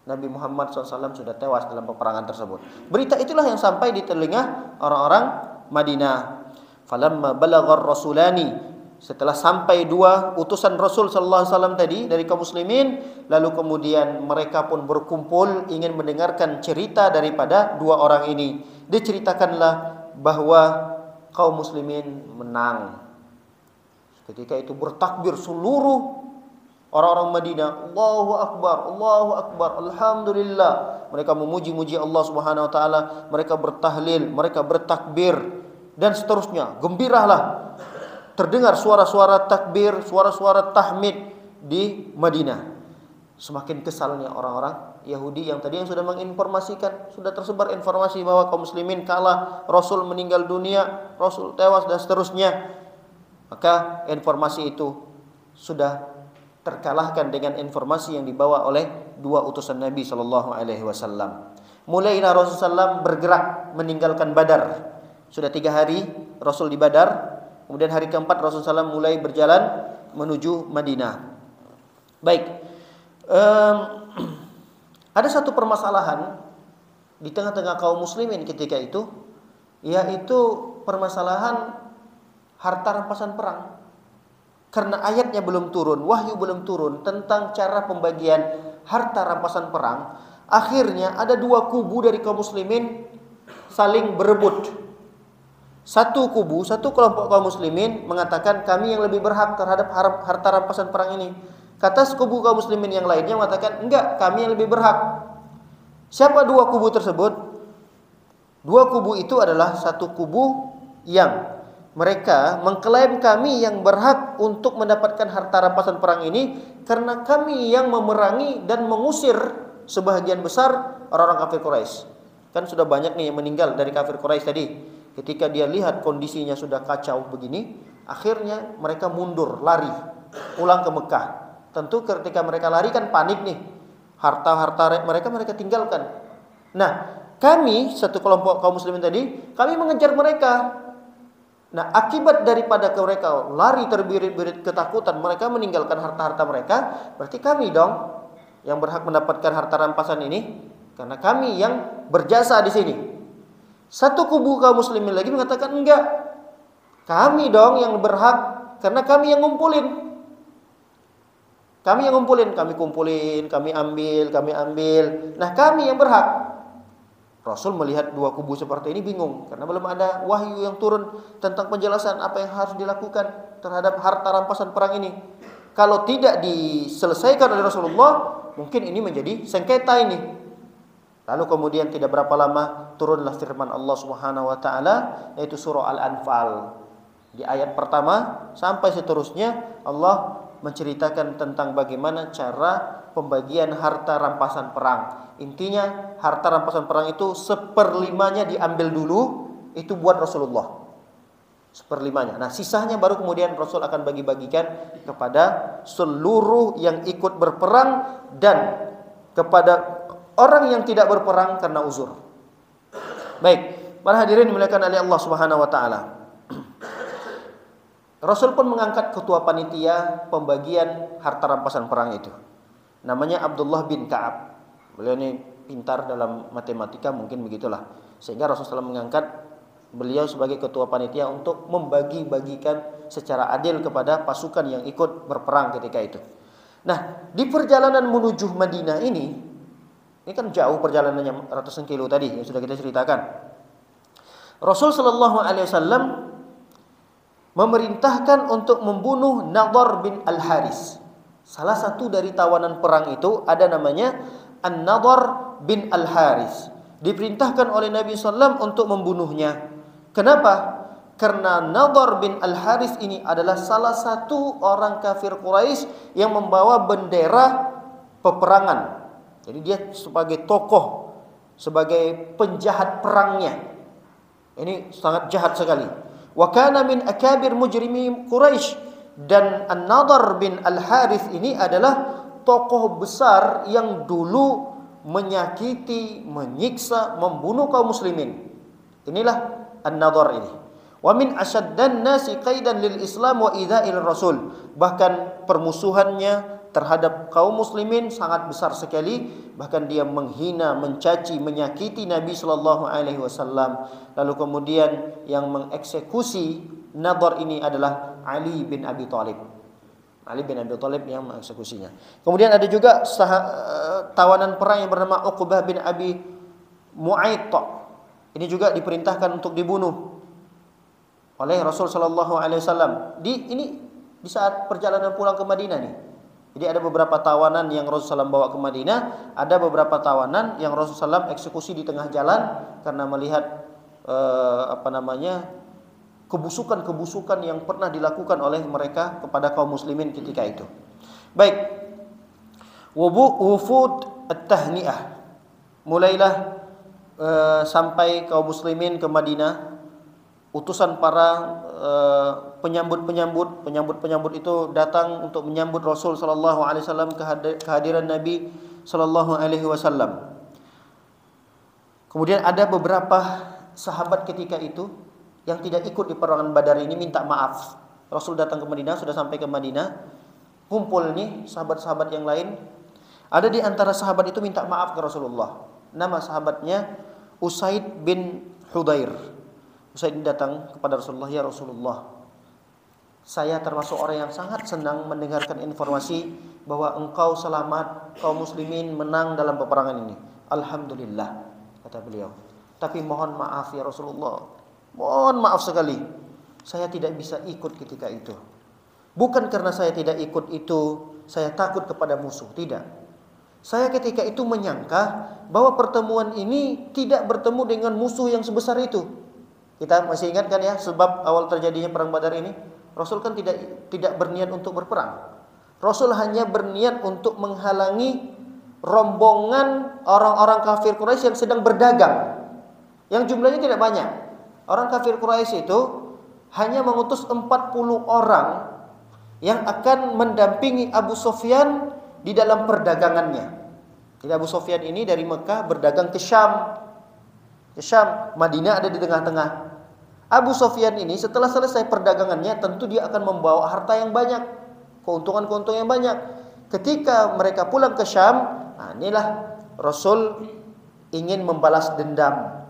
Nabi Muhammad SAW sudah tewas dalam peperangan tersebut. Berita itulah yang sampai di telinga orang-orang Madinah. Falamma balaghar rasulani, setelah sampai 2 utusan Rasul SAW tadi dari kaum muslimin, lalu kemudian mereka pun berkumpul ingin mendengarkan cerita daripada 2 orang ini. Diceritakanlah bahwa kaum muslimin menang. Ketika itu bertakbir seluruh orang-orang Madinah, Allahu Akbar, Alhamdulillah. Mereka memuji-muji Allah Subhanahu wa taala, mereka bertahlil, mereka bertakbir dan seterusnya. Gembiralah. Terdengar suara-suara takbir, suara-suara tahmid di Madinah. Semakin kesalnya orang-orang Yahudi yang tadi yang sudah menginformasikan, sudah tersebar informasi bahwa kaum muslimin kalah, Rasul meninggal dunia, Rasul tewas dan seterusnya. Maka informasi itu sudah terkalahkan dengan informasi yang dibawa oleh 2 utusan Nabi sallallahu alaihi wasallam. Mulailah Rasulullah bergerak meninggalkan Badar. Sudah 3 hari Rasul di Badar. Kemudian hari keempat Rasulullah mulai berjalan menuju Madinah. Baik. Ada satu permasalahan di tengah-tengah kaum muslimin ketika itu, yaitu permasalahan harta rampasan perang. Karena ayatnya belum turun, wahyu belum turun tentang cara pembagian harta rampasan perang, akhirnya ada 2 kubu dari kaum muslimin saling berebut. Satu kubu, satu kelompok kaum muslimin mengatakan kami yang lebih berhak terhadap harta rampasan perang ini. Kata kubu kaum muslimin yang lainnya mengatakan enggak, kami yang lebih berhak. Siapa 2 kubu tersebut? 2 kubu itu adalah satu kubu yang mereka mengklaim kami yang berhak untuk mendapatkan harta rampasan perang ini karena kami yang memerangi dan mengusir sebahagian besar orang-orang kafir Quraisy. Kan sudah banyak nih yang meninggal dari kafir Quraisy tadi. Ketika dia lihat kondisinya sudah kacau begini, akhirnya mereka mundur, lari, pulang ke Mekah. Tentu ketika mereka lari kan panik nih. Harta-harta mereka tinggalkan. Nah, kami satu kelompok kaum muslimin tadi, kami mengejar mereka. Nah, akibat daripada mereka lari terbirit-birit ketakutan, mereka meninggalkan harta-harta mereka, berarti kami dong yang berhak mendapatkan harta rampasan ini, karena kami yang berjasa di sini. Satu kubu kaum muslimin lagi mengatakan enggak, kami dong yang berhak, karena kami yang ngumpulin. Kami yang ngumpulin, kami kumpulin, kami ambil. Nah, kami yang berhak. Rasul melihat dua kubu seperti ini bingung karena belum ada wahyu yang turun tentang penjelasan apa yang harus dilakukan terhadap harta rampasan perang ini. Kalau tidak diselesaikan oleh Rasulullah, mungkin ini menjadi sengketa ini. Lalu kemudian tidak berapa lama turunlah firman Allah Subhanahu wa taala yaitu surah Al-Anfal. Di ayat pertama sampai seterusnya Allah menceritakan tentang bagaimana cara pembagian harta rampasan perang. Intinya harta rampasan perang itu 1/5-nya diambil dulu, itu buat Rasulullah. 1/5-nya. Nah, sisanya baru kemudian Rasul akan bagi-bagikan kepada seluruh yang ikut berperang dan kepada orang yang tidak berperang karena uzur. Baik, para hadirin dimuliakan oleh Allah Subhanahu wa taala. Rasul pun mengangkat ketua panitia pembagian harta rampasan perang itu. Namanya Abdullah bin Ka'ab. Beliau ini pintar dalam matematika, mungkin begitulah. Sehingga Rasulullah SAW mengangkat beliau sebagai ketua panitia untuk membagi-bagikan secara adil kepada pasukan yang ikut berperang ketika itu. Nah, di perjalanan menuju Madinah ini kan jauh perjalanannya, ratusan kilo tadi yang sudah kita ceritakan. Rasul sallallahu alaihi wasallam memerintahkan untuk membunuh Nadhr bin Al-Haris. Salah satu dari tawanan perang itu ada namanya An-Nadhr bin Al-Haris. Diperintahkan oleh Nabi SAW untuk membunuhnya. Kenapa? Karena Nadhr bin Al-Haris ini adalah salah satu orang kafir Quraisy yang membawa bendera peperangan. Jadi dia sebagai tokoh, sebagai penjahat perangnya. Ini sangat jahat sekali. Wa kana min akabir mujrimi Quraisy. Dan An-Nadhr bin Al-Harith ini adalah tokoh besar yang dulu menyakiti, menyiksa, membunuh kaum muslimin. Inilah An-Nadhr ini. Wa min asyaddan nasi qaidan lil Islam wa idza'il Rasul. Bahkan permusuhannya terhadap kaum muslimin sangat besar sekali, bahkan dia menghina, mencaci, menyakiti Nabi sallallahu alaihi wasallam. Lalu kemudian yang mengeksekusi Nadhr ini adalah Ali bin Abi Thalib. Ali bin Abi Thalib yang mengeksekusinya. Kemudian ada juga tawanan perang yang bernama Uqbah bin Abi Mu'ayth. Ini juga diperintahkan untuk dibunuh oleh Rasul sallallahu alaihi wasallam. Di saat perjalanan pulang ke Madinah nih. Jadi ada beberapa tawanan yang Rasul SAW bawa ke Madinah, ada beberapa tawanan yang Rasul SAW eksekusi di tengah jalan karena melihat kebusukan-kebusukan yang pernah dilakukan oleh mereka kepada kaum muslimin ketika itu. Baik. Wufud at-tahni'ah. Mulailah sampai kaum muslimin ke Madinah. Utusan para penyambut itu datang untuk menyambut Rasul sallallahu alaihi wasallam, kehadiran Nabi sallallahu alaihi wasallam. Kemudian ada beberapa sahabat ketika itu yang tidak ikut di peperangan Badar ini minta maaf. Rasul datang ke Madinah, sudah sampai ke Madinah, kumpul nih sahabat-sahabat yang lain. Ada di antara sahabat itu minta maaf ke Rasulullah. Nama sahabatnya Usaid bin Hudayr. Usaid datang kepada Rasulullah, ya Rasulullah, saya termasuk orang yang sangat senang mendengarkan informasi bahwa engkau selamat, kaum muslimin menang dalam peperangan ini. Alhamdulillah, kata beliau. Tapi mohon maaf ya Rasulullah, mohon maaf sekali, saya tidak bisa ikut ketika itu. Bukan karena saya tidak ikut itu saya takut kepada musuh, tidak. Saya ketika itu menyangka bahwa pertemuan ini tidak bertemu dengan musuh yang sebesar itu. Kita masih ingat kan ya sebab awal terjadinya perang Badar ini? Rasul kan tidak berniat untuk berperang. Rasul hanya berniat untuk menghalangi rombongan orang-orang kafir Quraisy yang sedang berdagang. Yang jumlahnya tidak banyak. Orang kafir Quraisy itu hanya mengutus 40 orang yang akan mendampingi Abu Sufyan di dalam perdagangannya. Jadi Abu Sufyan ini dari Mekah berdagang ke Syam. Madinah ada di tengah-tengah. Abu Sufyan ini setelah selesai perdagangannya tentu dia akan membawa harta yang banyak, keuntungan-keuntungan yang banyak. Ketika mereka pulang ke Syam, inilah Rasul ingin membalas dendam.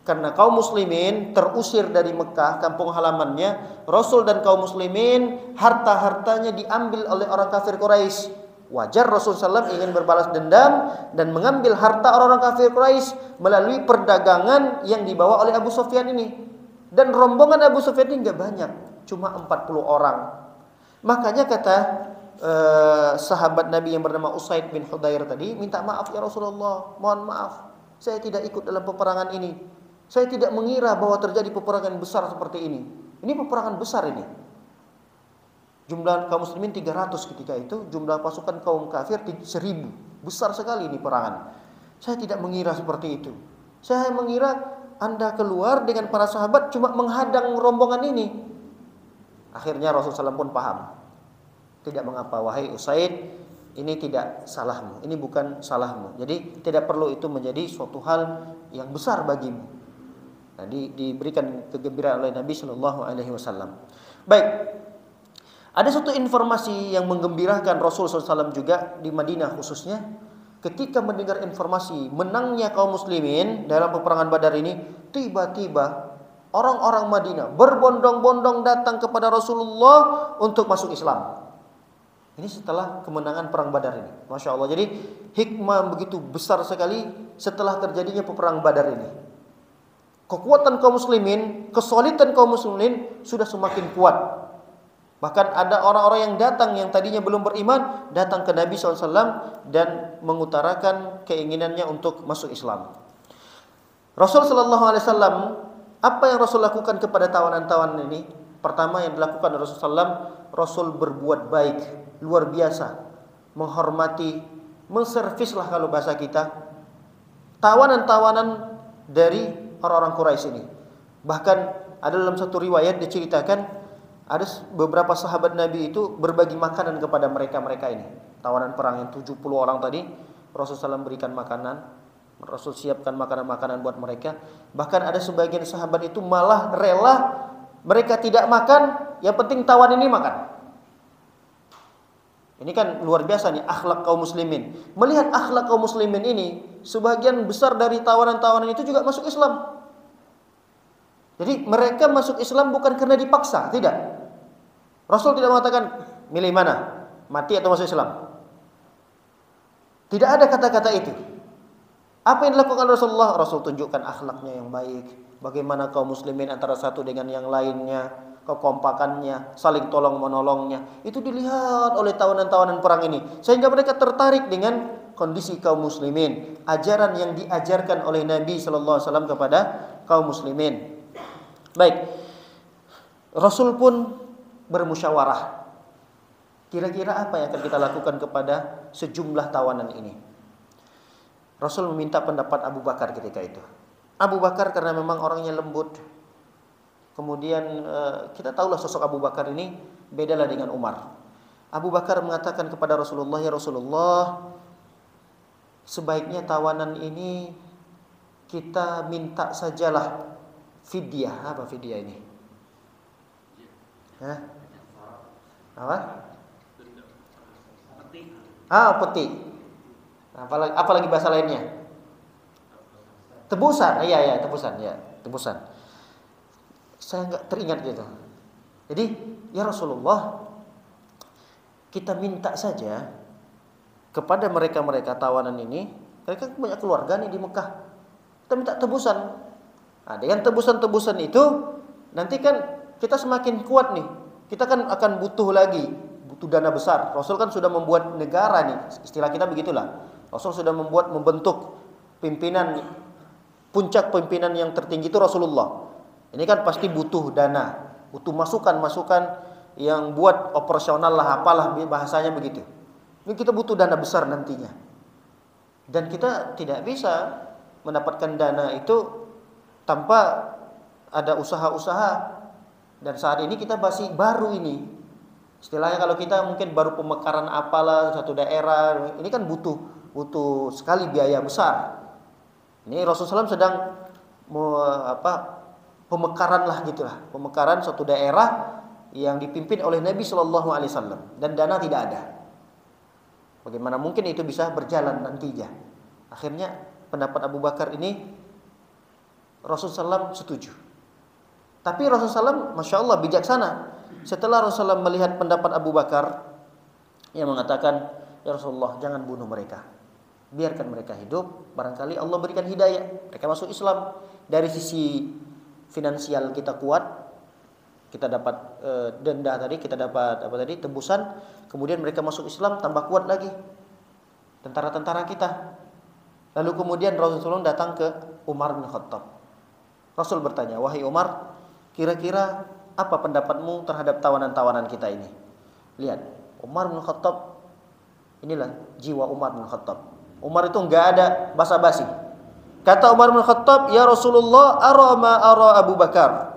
Karena kaum muslimin terusir dari Mekah, kampung halamannya, Rasul dan kaum muslimin harta-hartanya diambil oleh orang kafir Quraisy. Wajar Rasul SAW ingin berbalas dendam dan mengambil harta orang-orang kafir Quraisy melalui perdagangan yang dibawa oleh Abu Sufyan ini. Dan rombongan Abu Sufyan ini enggak banyak, cuma 40 orang. Makanya kata sahabat Nabi yang bernama Usaid bin Hudayr tadi, minta maaf ya Rasulullah, mohon maaf, saya tidak ikut dalam peperangan ini. Saya tidak mengira bahwa terjadi peperangan besar seperti ini. Ini peperangan besar ini. Jumlah kaum muslimin 300 ketika itu, jumlah pasukan kaum kafir 1000. Besar sekali ini perangan. Saya tidak mengira seperti itu. Saya mengira Anda keluar dengan para sahabat cuma menghadang rombongan ini. Akhirnya Rasulullah SAW pun paham. Tidak mengapa wahai Usaid, ini tidak salahmu, ini bukan salahmu. Jadi tidak perlu itu menjadi suatu hal yang besar bagimu. Nah, diberikan kegembiraan oleh Nabi Shallallahu Alaihi Wasallam. Baik, ada satu informasi yang menggembirakan Rasul SAW juga di Madinah khususnya, ketika mendengar informasi menangnya kaum muslimin dalam peperangan Badar ini, tiba-tiba orang-orang Madinah berbondong-bondong datang kepada Rasulullah untuk masuk Islam. Ini setelah kemenangan perang Badar ini, Masya Allah. Jadi hikmah begitu besar sekali setelah terjadinya peperangan Badar ini. Kekuatan kaum muslimin, kesolidan kaum muslimin sudah semakin kuat. Bahkan ada orang-orang yang datang yang tadinya belum beriman, datang ke Nabi SAW dan mengutarakan keinginannya untuk masuk Islam. Rasul SAW, apa yang Rasul lakukan kepada tawanan-tawanan ini? Pertama yang dilakukan Rasul SAW, Rasul berbuat baik, luar biasa, menghormati, menservislah kalau bahasa kita, tawanan-tawanan dari orang-orang Quraisy ini. Bahkan ada dalam satu riwayat diceritakan ada beberapa sahabat Nabi itu berbagi makanan kepada mereka-mereka ini. Tawanan perang yang 70 orang tadi, Rasulullah SAW berikan makanan, Rasul siapkan makanan-makanan buat mereka. Bahkan ada sebagian sahabat itu malah rela mereka tidak makan, yang penting tawan ini makan. Ini kan luar biasa nih akhlak kaum muslimin. Melihat akhlak kaum muslimin ini, sebagian besar dari tawanan-tawanan itu juga masuk Islam. Jadi mereka masuk Islam bukan karena dipaksa, tidak. Rasul tidak mengatakan milih mana, mati atau masuk Islam. Tidak ada kata-kata itu. Apa yang dilakukan Rasulullah? Rasul tunjukkan akhlaknya yang baik, bagaimana kaum muslimin antara satu dengan yang lainnya, kekompakannya, saling tolong menolongnya. Itu dilihat oleh tawanan-tawanan perang ini, sehingga mereka tertarik dengan kondisi kaum muslimin, ajaran yang diajarkan oleh Nabi sallallahu alaihi wasallam kepada kaum muslimin. Baik, Rasul pun bermusyawarah. Kira-kira apa yang akan kita lakukan kepada sejumlah tawanan ini? Rasul meminta pendapat Abu Bakar ketika itu. Abu Bakar karena memang orangnya lembut. Kemudian kita tahulah sosok Abu Bakar ini bedalah dengan Umar. Abu Bakar mengatakan kepada Rasulullah, ya Rasulullah, sebaiknya tawanan ini kita minta sajalah fidyah. Apa fidyah ini? Hah? Apa? Peti. Apalagi bahasa lainnya? Tebusan. Iya, tebusan, ya, tebusan. Saya enggak teringat gitu. Jadi, ya Rasulullah, kita minta saja kepada mereka-mereka tawanan ini, mereka punya keluarga nih di Mekah. Kita minta tebusan. Nah, dengan tebusan-tebusan itu nanti kan kita semakin kuat nih. Kita kan akan butuh dana besar. Rasul kan sudah membuat negara nih, istilah kita begitulah. Rasul sudah membentuk pimpinan, puncak pimpinan yang tertinggi itu Rasulullah. Ini kan pasti butuh dana, butuh masukan-masukan yang buat operasional lah, apalah bahasanya begitu. Ini kita butuh dana besar nantinya. Dan kita tidak bisa mendapatkan dana itu tanpa ada usaha-usaha. Dan saat ini kita masih baru ini. Istilahnya kalau kita mungkin baru pemekaran apalah satu daerah, ini kan butuh sekali biaya besar. Ini Rasulullah SAW sedang pemekaran lah gitulah, pemekaran suatu daerah yang dipimpin oleh Nabi Shallallahu Alaihi Wasallam dan dana tidak ada. Bagaimana mungkin itu bisa berjalan nantinya? Akhirnya pendapat Abu Bakar ini Rasulullah SAW setuju. Tapi Rasulullah SAW, masya Allah bijaksana. Setelah Rasulullah melihat pendapat Abu Bakar yang mengatakan, ya Rasulullah jangan bunuh mereka, biarkan mereka hidup. Barangkali Allah berikan hidayah, mereka masuk Islam. Dari sisi finansial kita kuat, kita dapat denda tadi, kita dapat tebusan. Kemudian mereka masuk Islam, tambah kuat lagi tentara-tentara kita. Lalu kemudian Rasulullah datang ke Umar bin Khattab. Rasul bertanya, wahai Umar, kira-kira apa pendapatmu terhadap tawanan-tawanan kita ini? Lihat, Umar bin Khattab, inilah jiwa Umar bin Khattab. Umar itu enggak ada basa-basi. Kata Umar bin Khattab, ya Rasulullah, ara ma ara Abu Bakar.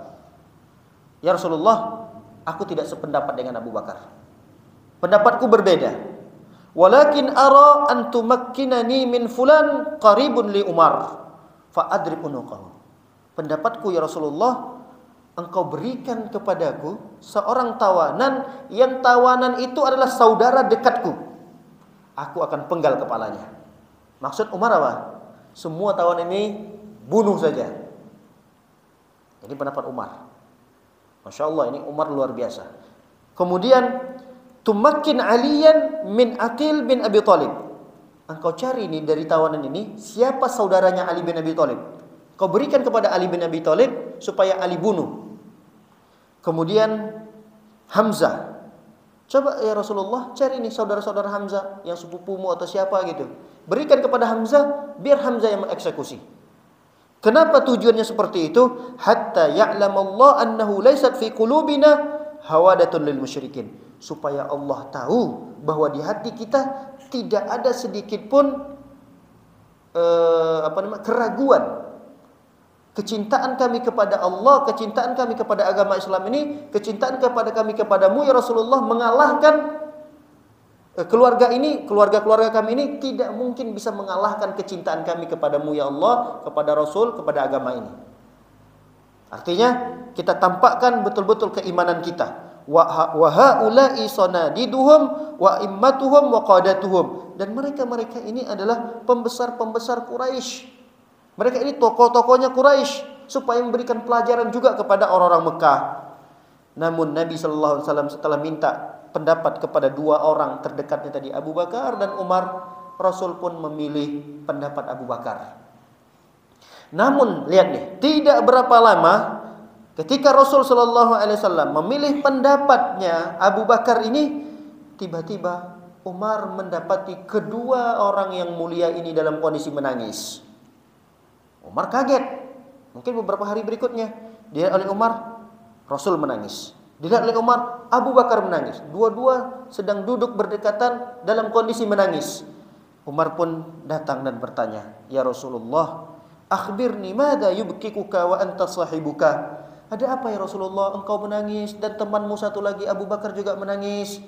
Ya Rasulullah, aku tidak sependapat dengan Abu Bakar. Pendapatku berbeda. Walakin ara an tumakkinani min fulan qaribun li Umar fa adrib unuqahu. Pendapatku ya Rasulullah, engkau berikan kepadaku seorang tawanan yang tawanan itu adalah saudara dekatku. Aku akan penggal kepalanya. Maksud Umar apa? Semua tawanan ini bunuh saja. Ini pendapat Umar. Masya Allah, ini Umar luar biasa. Kemudian tumakkin Aliyan min Aqil bin Abi Thalib. Engkau cari ini dari tawanan ini siapa saudaranya Ali bin Abi Thalib. Kau berikan kepada Ali bin Abi Thalib supaya Ali bunuh. Kemudian Hamzah. Coba ya Rasulullah cari nih saudara-saudara Hamzah yang sepupumu atau siapa gitu. Berikan kepada Hamzah biar Hamzah yang mengeksekusi. Kenapa tujuannya seperti itu? Hatta ya'lamallahu annahu laysat fi qulubina hawadatun lil musyrikin. Supaya Allah tahu bahwa di hati kita tidak ada sedikit pun keraguan. Kecintaan kami kepada Allah, kecintaan kami kepada agama Islam ini, kecintaan kepada kami kepadamu ya Rasulullah mengalahkan keluarga ini, keluarga-keluarga kami ini tidak mungkin bisa mengalahkan kecintaan kami kepadamu ya Allah, kepada Rasul, kepada agama ini. Artinya kita tampakkan betul-betul keimanan kita. Wa haula'i sanadiduhum wa immatuhum wa qadatuhum. Dan mereka-mereka ini adalah pembesar-pembesar Quraisy. Mereka ini tokoh-tokohnya Quraisy supaya memberikan pelajaran juga kepada orang-orang Mekah. Namun Nabi sallallahu alaihi wasallam setelah minta pendapat kepada dua orang terdekatnya tadi, Abu Bakar dan Umar, Rasul pun memilih pendapat Abu Bakar. Namun lihat nih, tidak berapa lama ketika Rasul sallallahu alaihi wasallam memilih pendapatnya Abu Bakar ini, tiba-tiba Umar mendapati kedua orang yang mulia ini dalam kondisi menangis. Umar kaget. Mungkin beberapa hari berikutnya dilihat oleh Umar, Rasul menangis. Dilihat oleh Umar, Abu Bakar menangis. Dua-dua sedang duduk berdekatan dalam kondisi menangis. Umar pun datang dan bertanya, "Ya Rasulullah, akhbirni madza yubkikuka wa anta sahibuka?" Ada apa ya Rasulullah, engkau menangis dan temanmu satu lagi Abu Bakar juga menangis?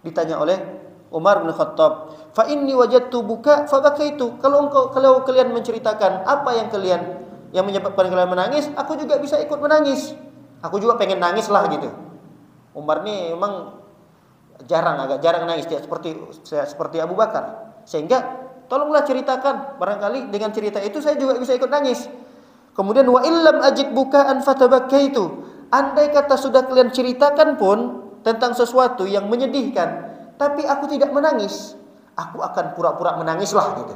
Ditanya oleh Umar bin Khattab, "Fa inni wajadtu buka fa bakaitu." Kalau kalian menceritakan apa yang menyebabkan kalian menangis, aku juga bisa ikut menangis. Aku juga pengen nangis lah gitu. Umar nih memang agak jarang nangis, tidak seperti Abu Bakar. Sehingga tolonglah ceritakan, barangkali dengan cerita itu saya juga bisa ikut nangis. Kemudian wa illam ajid bukaan fatabakkaitu. Andai kata sudah kalian ceritakan pun tentang sesuatu yang menyedihkan, tapi aku tidak menangis, aku akan pura-pura menangis lah gitu.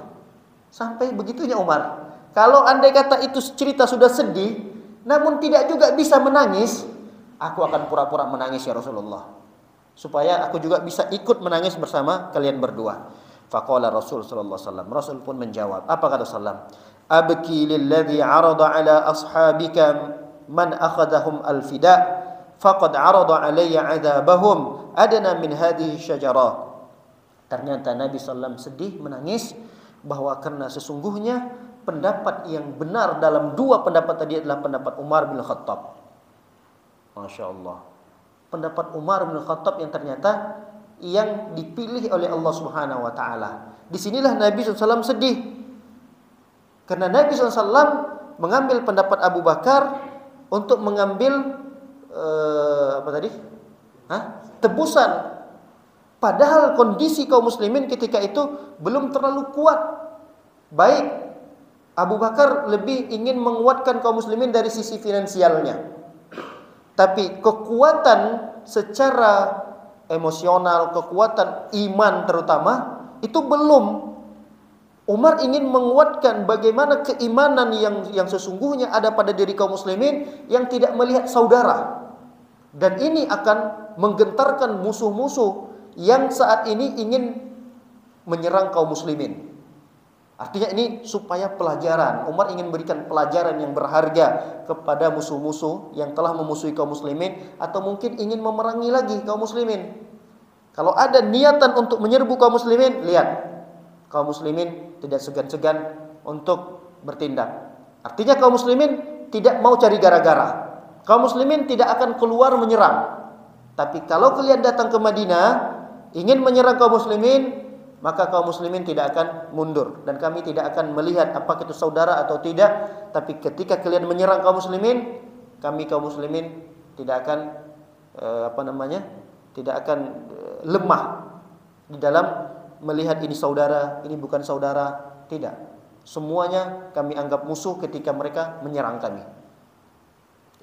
Sampai begitunya Umar. Kalau andai kata itu cerita sudah sedih, namun tidak juga bisa menangis, aku akan pura-pura menangis ya Rasulullah, supaya aku juga bisa ikut menangis bersama kalian berdua. Faqala Rasul sallallahu alaihi wasallam. Rasul pun menjawab. Apa kata Rasulullah? Abki lilladzi 'arada 'ala ashabika man akhadhahum al-fida faqad 'arada 'alayya 'adzabahum adna min hadhihi syajarah. Ternyata Nabi SAW sedih, menangis, bahwa karena sesungguhnya pendapat yang benar dalam dua pendapat tadi adalah pendapat Umar bin Khattab. Masya Allah. Pendapat Umar bin Khattab yang ternyata yang dipilih oleh Allah Subhanahu wa taala. Disinilah Nabi SAW sedih. Karena Nabi SAW mengambil pendapat Abu Bakar untuk mengambil tebusan. Padahal kondisi kaum muslimin ketika itu belum terlalu kuat. Baik, Abu Bakar lebih ingin menguatkan kaum muslimin dari sisi finansialnya. Tapi kekuatan secara emosional, kekuatan iman terutama, itu belum. Umar ingin menguatkan bagaimana keimanan yang sesungguhnya ada pada diri kaum muslimin yang tidak melihat saudara. Dan ini akan menggentarkan musuh-musuh yang saat ini ingin menyerang kaum muslimin. Artinya ini supaya pelajaran. Umar ingin memberikan pelajaran yang berharga kepada musuh-musuh yang telah memusuhi kaum muslimin, atau mungkin ingin memerangi lagi kaum muslimin. Kalau ada niatan untuk menyerbu kaum muslimin, lihat, kaum muslimin tidak segan-segan untuk bertindak. Artinya kaum muslimin tidak mau cari gara-gara. Kaum muslimin tidak akan keluar menyerang. Tapi kalau kalian datang ke Madinah ingin menyerang kaum muslimin, maka kaum muslimin tidak akan mundur, dan kami tidak akan melihat apakah itu saudara atau tidak. Tapi ketika kalian menyerang kaum muslimin, kami kaum muslimin tidak akan tidak akan lemah di dalam melihat ini saudara, ini bukan saudara. Tidak, semuanya kami anggap musuh ketika mereka menyerang kami.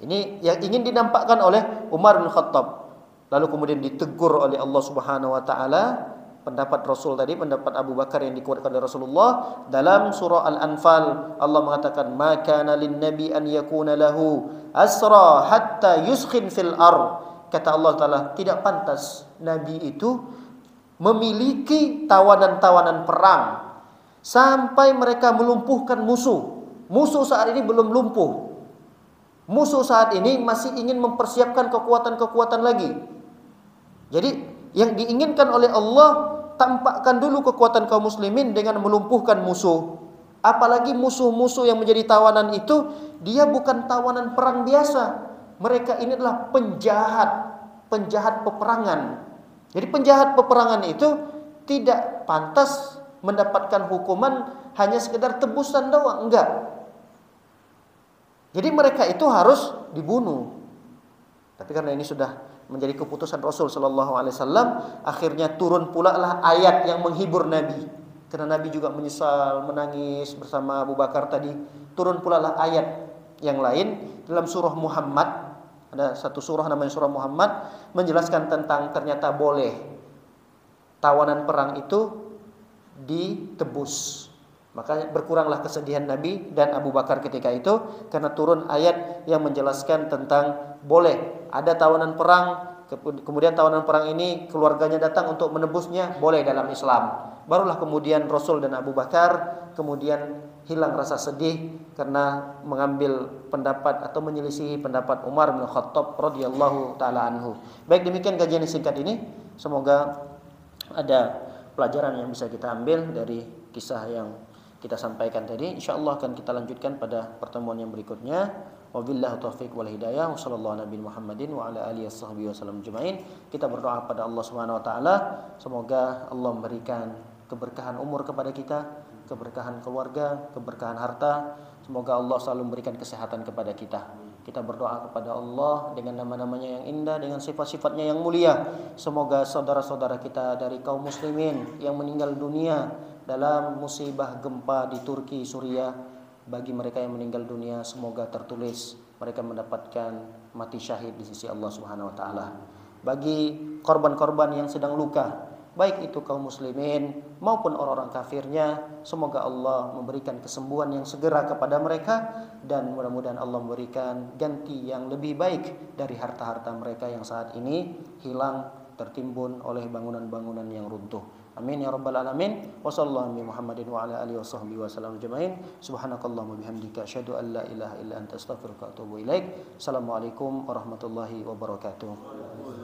Ini yang ingin dinampakkan oleh Umar bin Khattab. Lalu kemudian ditegur oleh Allah Subhanahu wa taala. Pendapat Rasul tadi, pendapat Abu Bakar yang dikuatkan oleh Rasulullah dalam surah Al-Anfal, Allah mengatakan, "Ma kana lin-nabi an yakuna lahu asra hatta yuskhin fil ard." Kata Allah taala, tidak pantas nabi itu memiliki tawanan-tawanan perang sampai mereka melumpuhkan musuh. Musuh saat ini belum lumpuh. Musuh saat ini masih ingin mempersiapkan kekuatan-kekuatan lagi. Jadi yang diinginkan oleh Allah, tampakkan dulu kekuatan kaum muslimin dengan melumpuhkan musuh. Apalagi musuh-musuh yang menjadi tawanan itu, dia bukan tawanan perang biasa. Mereka ini adalah penjahat peperangan. Jadi penjahat peperangan itu tidak pantas mendapatkan hukuman hanya sekedar tebusan doang, enggak. Jadi mereka itu harus dibunuh. Tapi karena ini sudah menjadi keputusan Rasul sallallahu alaihi wasallam, akhirnya turun pula lah ayat yang menghibur Nabi. Karena Nabi juga menyesal, menangis bersama Abu Bakar tadi. Turun pula lah ayat yang lain dalam surah Muhammad. Ada satu surah namanya surah Muhammad, menjelaskan tentang ternyata boleh tawanan perang itu ditebus. Maka berkuranglah kesedihan Nabi dan Abu Bakar ketika itu, karena turun ayat yang menjelaskan tentang boleh ada tawanan perang, kemudian tawanan perang ini keluarganya datang untuk menebusnya, boleh dalam Islam. Barulah kemudian Rasul dan Abu Bakar kemudian hilang rasa sedih karena mengambil pendapat atau menyelisihi pendapat Umar bin Khattab radhiyallahu taala anhu. Baik, demikian kajian singkat ini. Semoga ada pelajaran yang bisa kita ambil dari kisah yang kita sampaikan tadi. Insyaallah akan kita lanjutkan pada pertemuan yang berikutnya. Wabillahi taufiq wal hidayah. Wassallallahu nabi Muhammadin wa ala alihi wasallam ajmain. Kita berdoa pada Allah Subhanahu wa taala, semoga Allah memberikan keberkahan umur kepada kita, keberkahan keluarga, keberkahan harta. Semoga Allah selalu memberikan kesehatan kepada kita. Kita berdoa kepada Allah dengan nama-namanya yang indah, dengan sifat-sifatnya yang mulia. Semoga saudara-saudara kita dari kaum muslimin yang meninggal dunia dalam musibah gempa di Turki, Suriah, bagi mereka yang meninggal dunia semoga tertulis mereka mendapatkan mati syahid di sisi Allah Subhanahu wa taala. Bagi korban-korban yang sedang luka, baik itu kaum muslimin maupun orang-orang kafirnya, semoga Allah memberikan kesembuhan yang segera kepada mereka, dan mudah-mudahan Allah memberikan ganti yang lebih baik dari harta-harta mereka yang saat ini hilang tertimbun oleh bangunan-bangunan yang runtuh. Amin ya rabbal alamin. Wa sallallahu bi Muhammadin wa ala alihi washabbihi wasallam ajmain. Subhanakallahumma bihamdika asyhadu an la ilaha illa anta astaghfiruka wa atubu ilaik. Assalamualaikum warahmatullahi wabarakatuh.